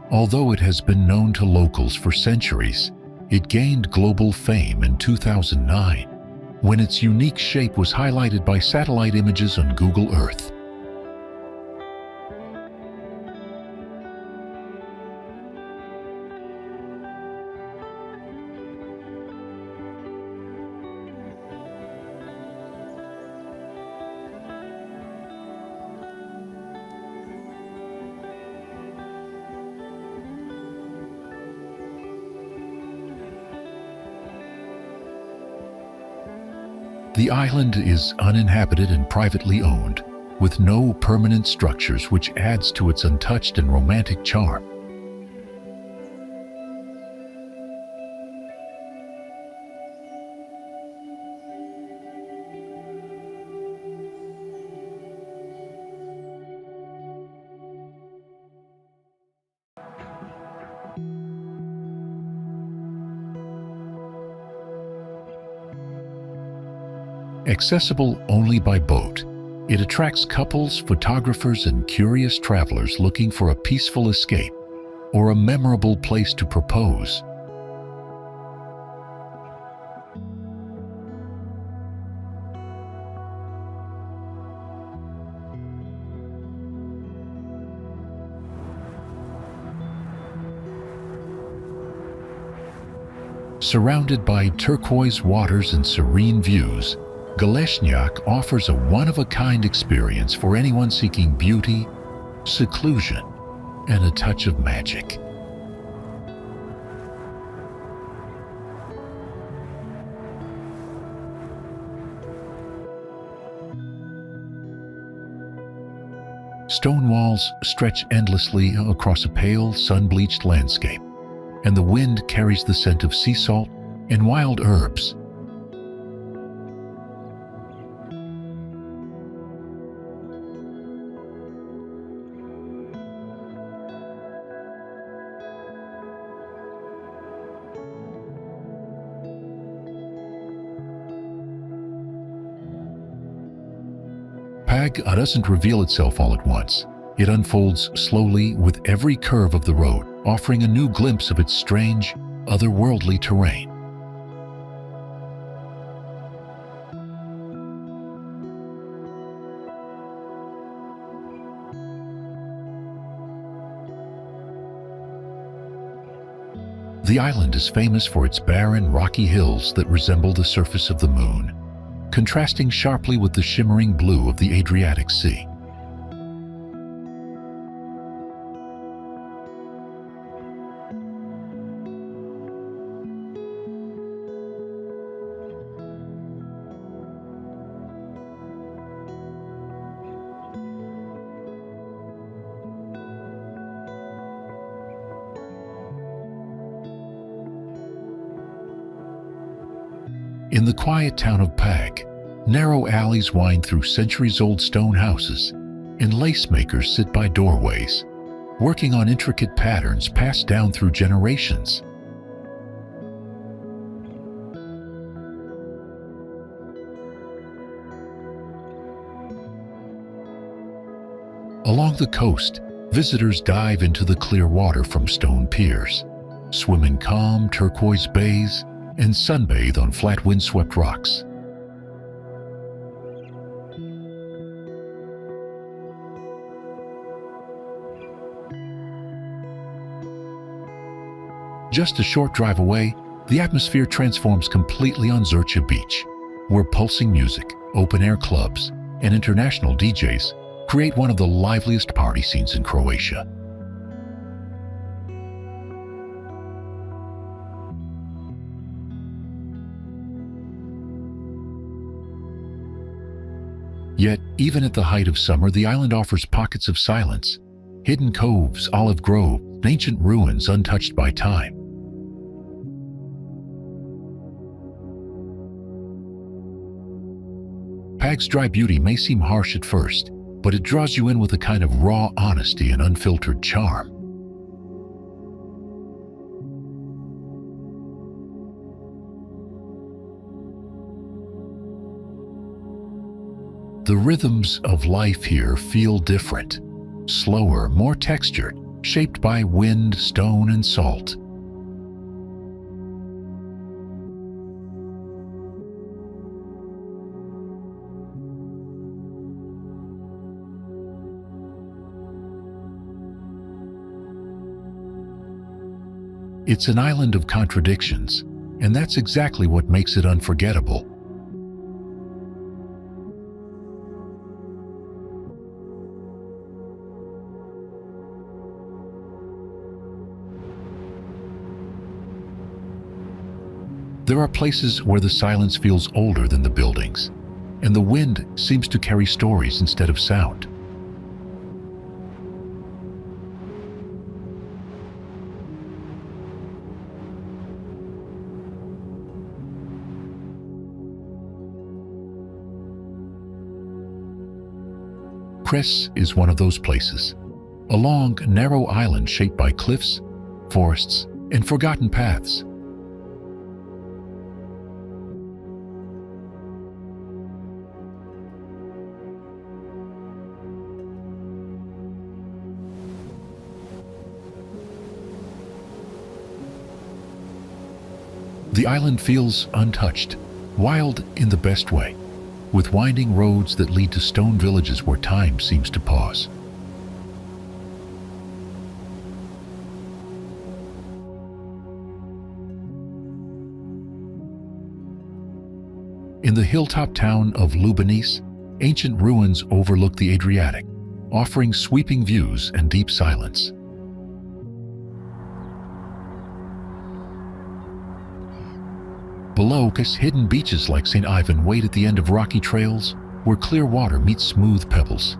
Although it has been known to locals for centuries, it gained global fame in 2009, when its unique shape was highlighted by satellite images on Google Earth. The island is uninhabited and privately owned, with no permanent structures, which adds to its untouched and romantic charm. Accessible only by boat, it attracts couples, photographers, and curious travelers looking for a peaceful escape or a memorable place to propose. Surrounded by turquoise waters and serene views, Galešnjak offers a one-of-a-kind experience for anyone seeking beauty, seclusion, and a touch of magic. Stone walls stretch endlessly across a pale, sun-bleached landscape, and the wind carries the scent of sea salt and wild herbs. Pag doesn't reveal itself all at once. It unfolds slowly with every curve of the road, offering a new glimpse of its strange, otherworldly terrain. The island is famous for its barren, rocky hills that resemble the surface of the moon, contrasting sharply with the shimmering blue of the Adriatic Sea. In the quiet town of Pag, narrow alleys wind through centuries-old stone houses, and lace-makers sit by doorways, working on intricate patterns passed down through generations. Along the coast, visitors dive into the clear water from stone piers, swim in calm turquoise bays, and sunbathe on flat windswept rocks. Just a short drive away, the atmosphere transforms completely on Zrća Beach, where pulsing music, open-air clubs, and international DJs create one of the liveliest party scenes in Croatia. Yet, even at the height of summer, the island offers pockets of silence, hidden coves, olive groves, and ancient ruins untouched by time. Pag's dry beauty may seem harsh at first, but it draws you in with a kind of raw honesty and unfiltered charm. The rhythms of life here feel different, slower, more textured, shaped by wind, stone, and salt. It's an island of contradictions, and that's exactly what makes it unforgettable. There are places where the silence feels older than the buildings, and the wind seems to carry stories instead of sound. Cres is one of those places, a long, narrow island shaped by cliffs, forests, and forgotten paths. The island feels untouched, wild in the best way, with winding roads that lead to stone villages where time seems to pause. In the hilltop town of Lubenice, ancient ruins overlook the Adriatic, offering sweeping views and deep silence. Below, hidden beaches like St. Ivan wait at the end of rocky trails where clear water meets smooth pebbles.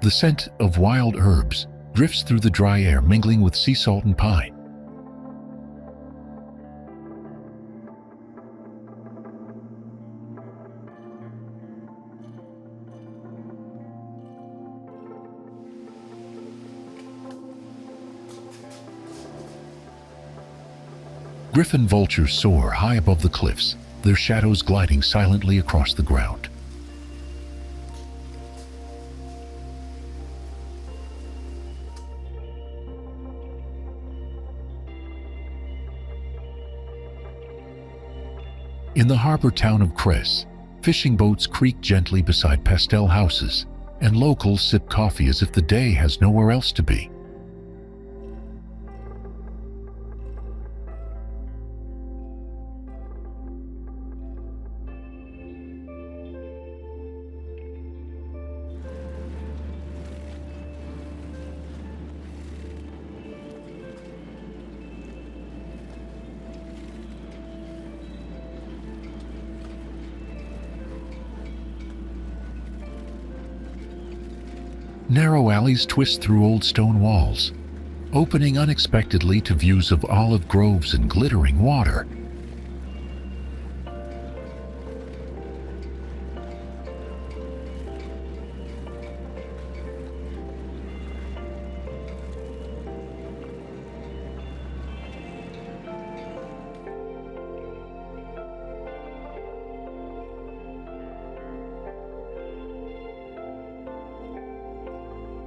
The scent of wild herbs drifts through the dry air, mingling with sea salt and pine. Griffin vultures soar high above the cliffs, their shadows gliding silently across the ground. In the harbor town of Cres, fishing boats creak gently beside pastel houses, and locals sip coffee as if the day has nowhere else to be. Narrow alleys twist through old stone walls, opening unexpectedly to views of olive groves and glittering water.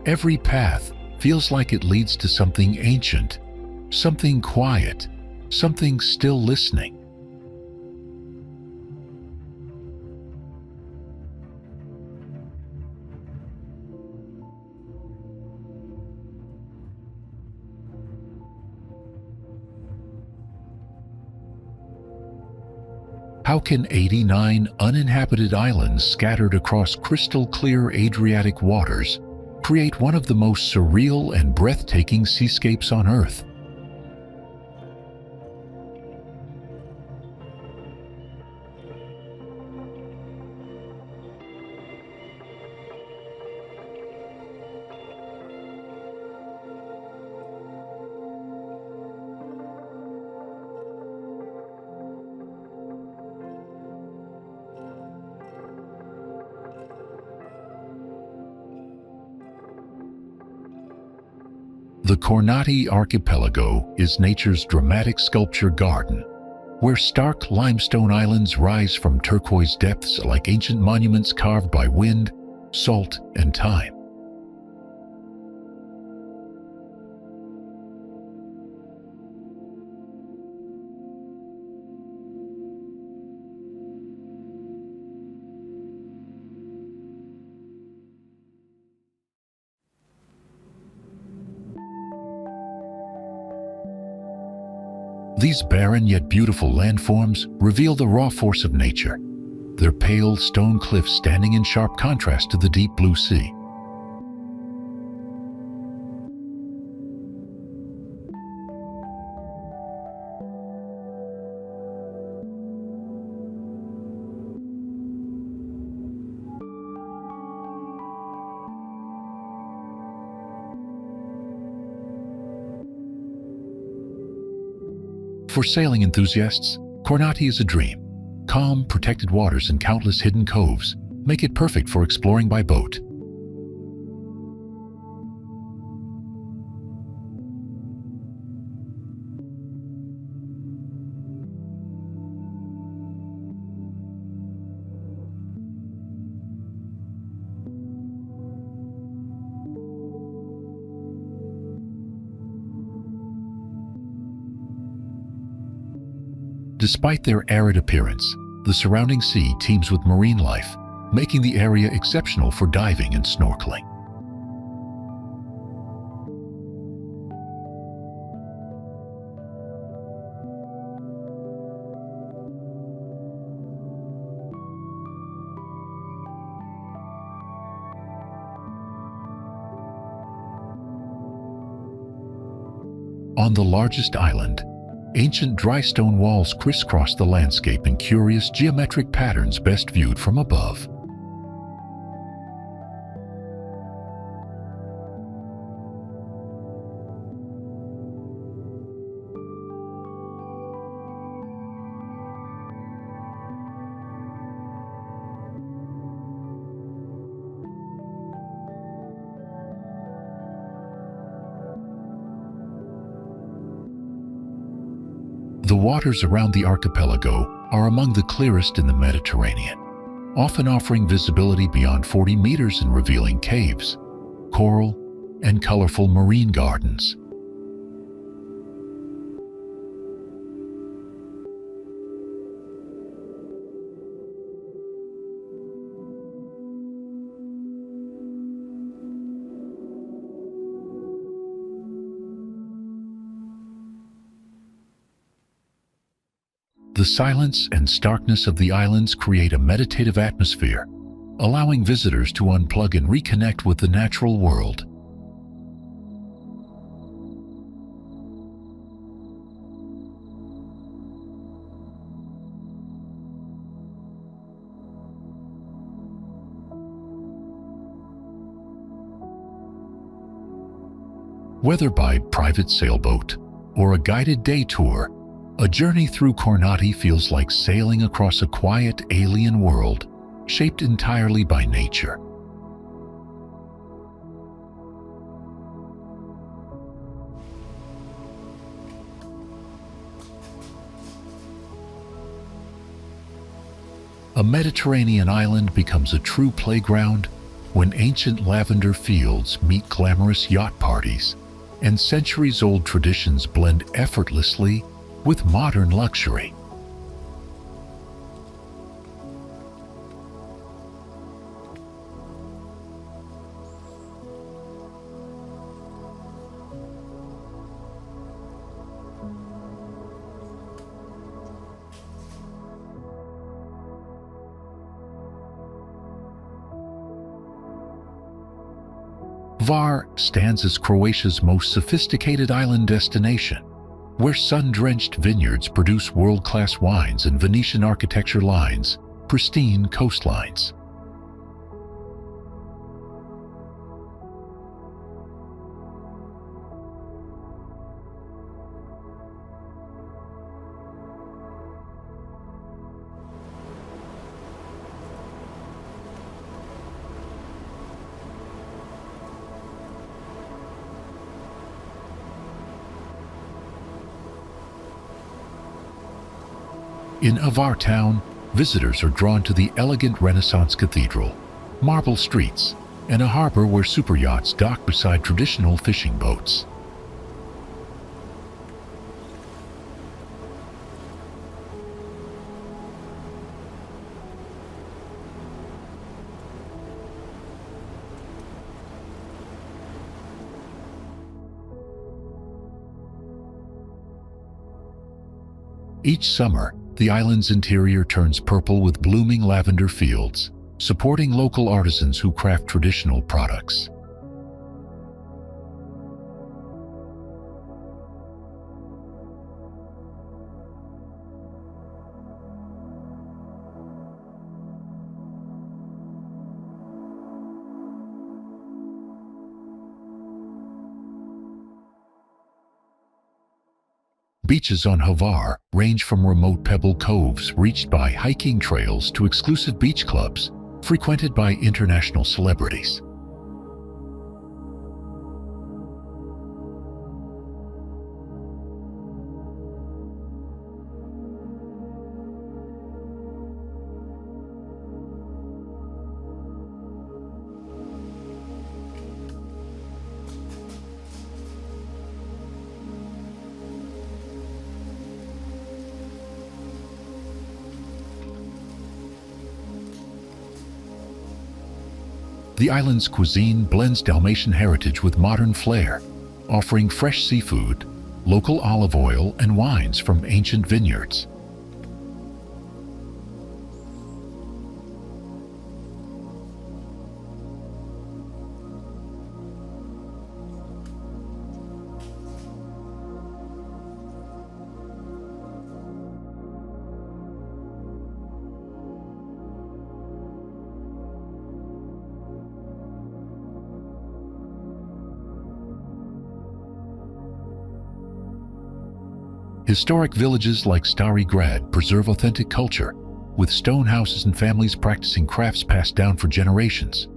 Every path feels like it leads to something ancient, something quiet, something still listening. How can 89 uninhabited islands scattered across crystal-clear Adriatic waters create one of the most surreal and breathtaking seascapes on Earth? The Kornati archipelago is nature's dramatic sculpture garden, where stark limestone islands rise from turquoise depths like ancient monuments carved by wind, salt, and time. These barren yet beautiful landforms reveal the raw force of nature, their pale stone cliffs standing in sharp contrast to the deep blue sea. For sailing enthusiasts, Kornati is a dream. Calm, protected waters and countless hidden coves make it perfect for exploring by boat. Despite their arid appearance, the surrounding sea teems with marine life, making the area exceptional for diving and snorkeling. On the largest island, ancient dry stone walls crisscross the landscape in curious geometric patterns best viewed from above. The waters around the archipelago are among the clearest in the Mediterranean, often offering visibility beyond 40 meters and revealing caves, coral, and colorful marine gardens. The silence and starkness of the islands create a meditative atmosphere, allowing visitors to unplug and reconnect with the natural world. Whether by private sailboat or a guided day tour, a journey through Kornati feels like sailing across a quiet alien world, shaped entirely by nature. A Mediterranean island becomes a true playground when ancient lavender fields meet glamorous yacht parties, and centuries-old traditions blend effortlessly with modern luxury. Hvar stands as Croatia's most sophisticated island destination, where sun-drenched vineyards produce world-class wines and Venetian architecture lines pristine coastlines. In Hvar town, visitors are drawn to the elegant Renaissance cathedral, marble streets, and a harbor where superyachts dock beside traditional fishing boats. Each summer, The island's interior turns purple with blooming lavender fields, supporting local artisans who craft traditional products. Beaches on Hvar range from remote pebble coves reached by hiking trails to exclusive beach clubs frequented by international celebrities. The island's cuisine blends Dalmatian heritage with modern flair, offering fresh seafood, local olive oil, and wines from ancient vineyards. Historic villages like Stari Grad preserve authentic culture, with stone houses and families practicing crafts passed down for generations.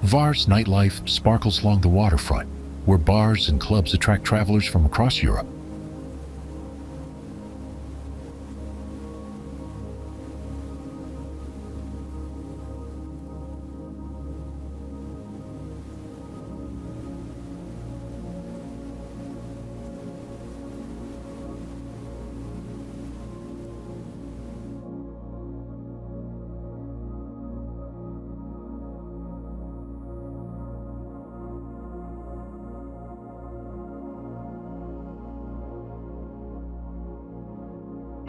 Hvar's nightlife sparkles along the waterfront, where bars and clubs attract travelers from across Europe.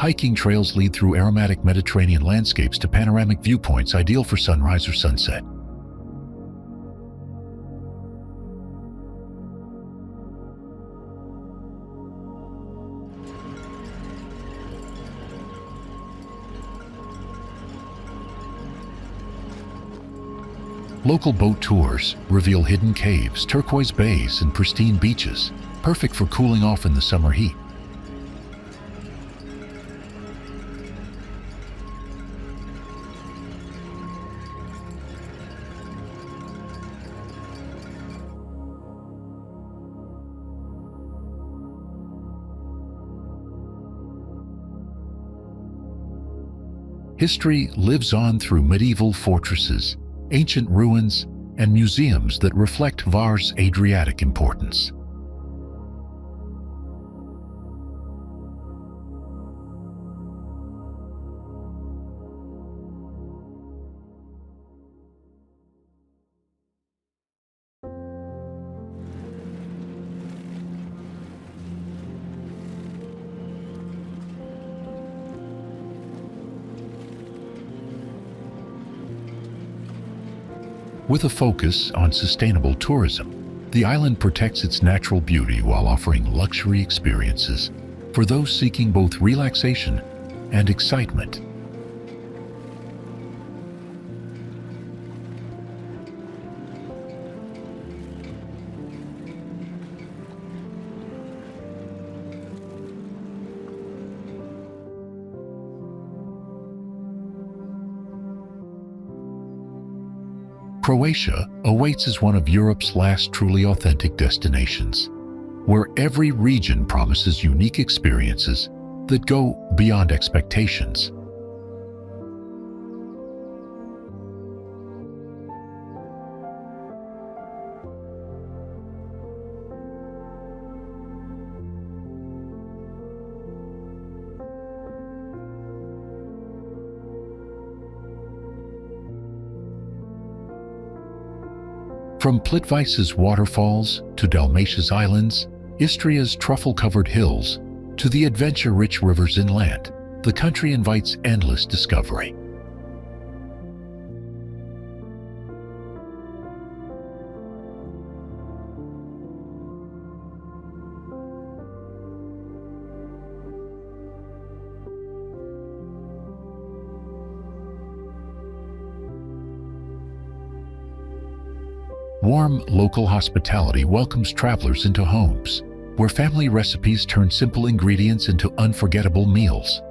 Hiking trails lead through aromatic Mediterranean landscapes to panoramic viewpoints ideal for sunrise or sunset. Local boat tours reveal hidden caves, turquoise bays, and pristine beaches, perfect for cooling off in the summer heat. History lives on through medieval fortresses, ancient ruins, and museums that reflect Hvar's Adriatic importance. With a focus on sustainable tourism, the island protects its natural beauty while offering luxury experiences for those seeking both relaxation and excitement. Croatia awaits as one of Europe's last truly authentic destinations, where every region promises unique experiences that go beyond expectations. From Plitvice's waterfalls to Dalmatia's islands, Istria's truffle-covered hills, to the adventure-rich rivers inland, the country invites endless discovery. Warm, local hospitality welcomes travelers into homes, where family recipes turn simple ingredients into unforgettable meals.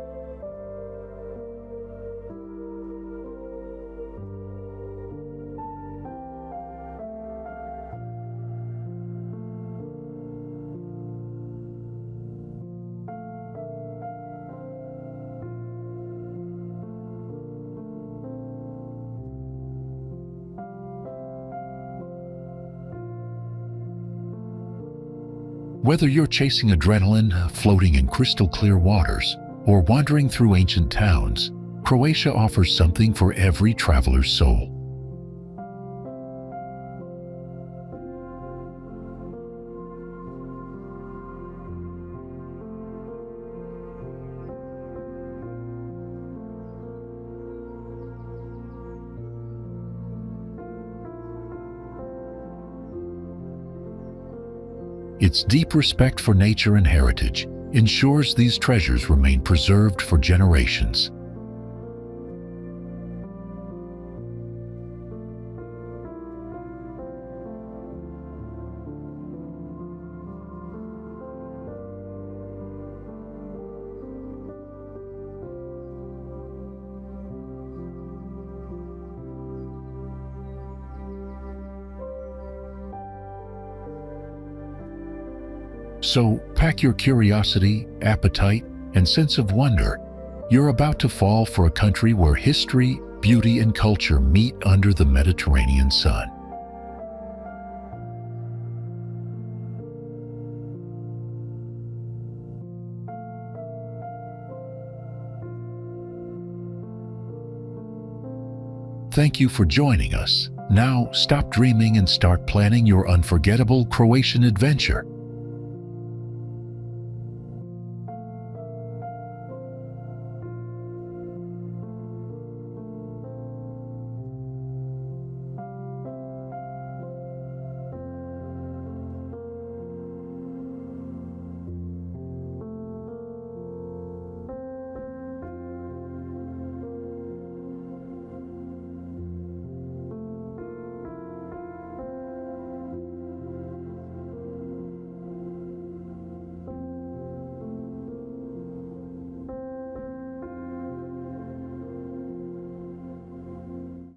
Whether you're chasing adrenaline, floating in crystal-clear waters, or wandering through ancient towns, Croatia offers something for every traveler's soul. Its deep respect for nature and heritage ensures these treasures remain preserved for generations. So pack your curiosity, appetite, and sense of wonder. You're about to fall for a country where history, beauty, and culture meet under the Mediterranean sun. Thank you for joining us. Now stop dreaming and start planning your unforgettable Croatian adventure.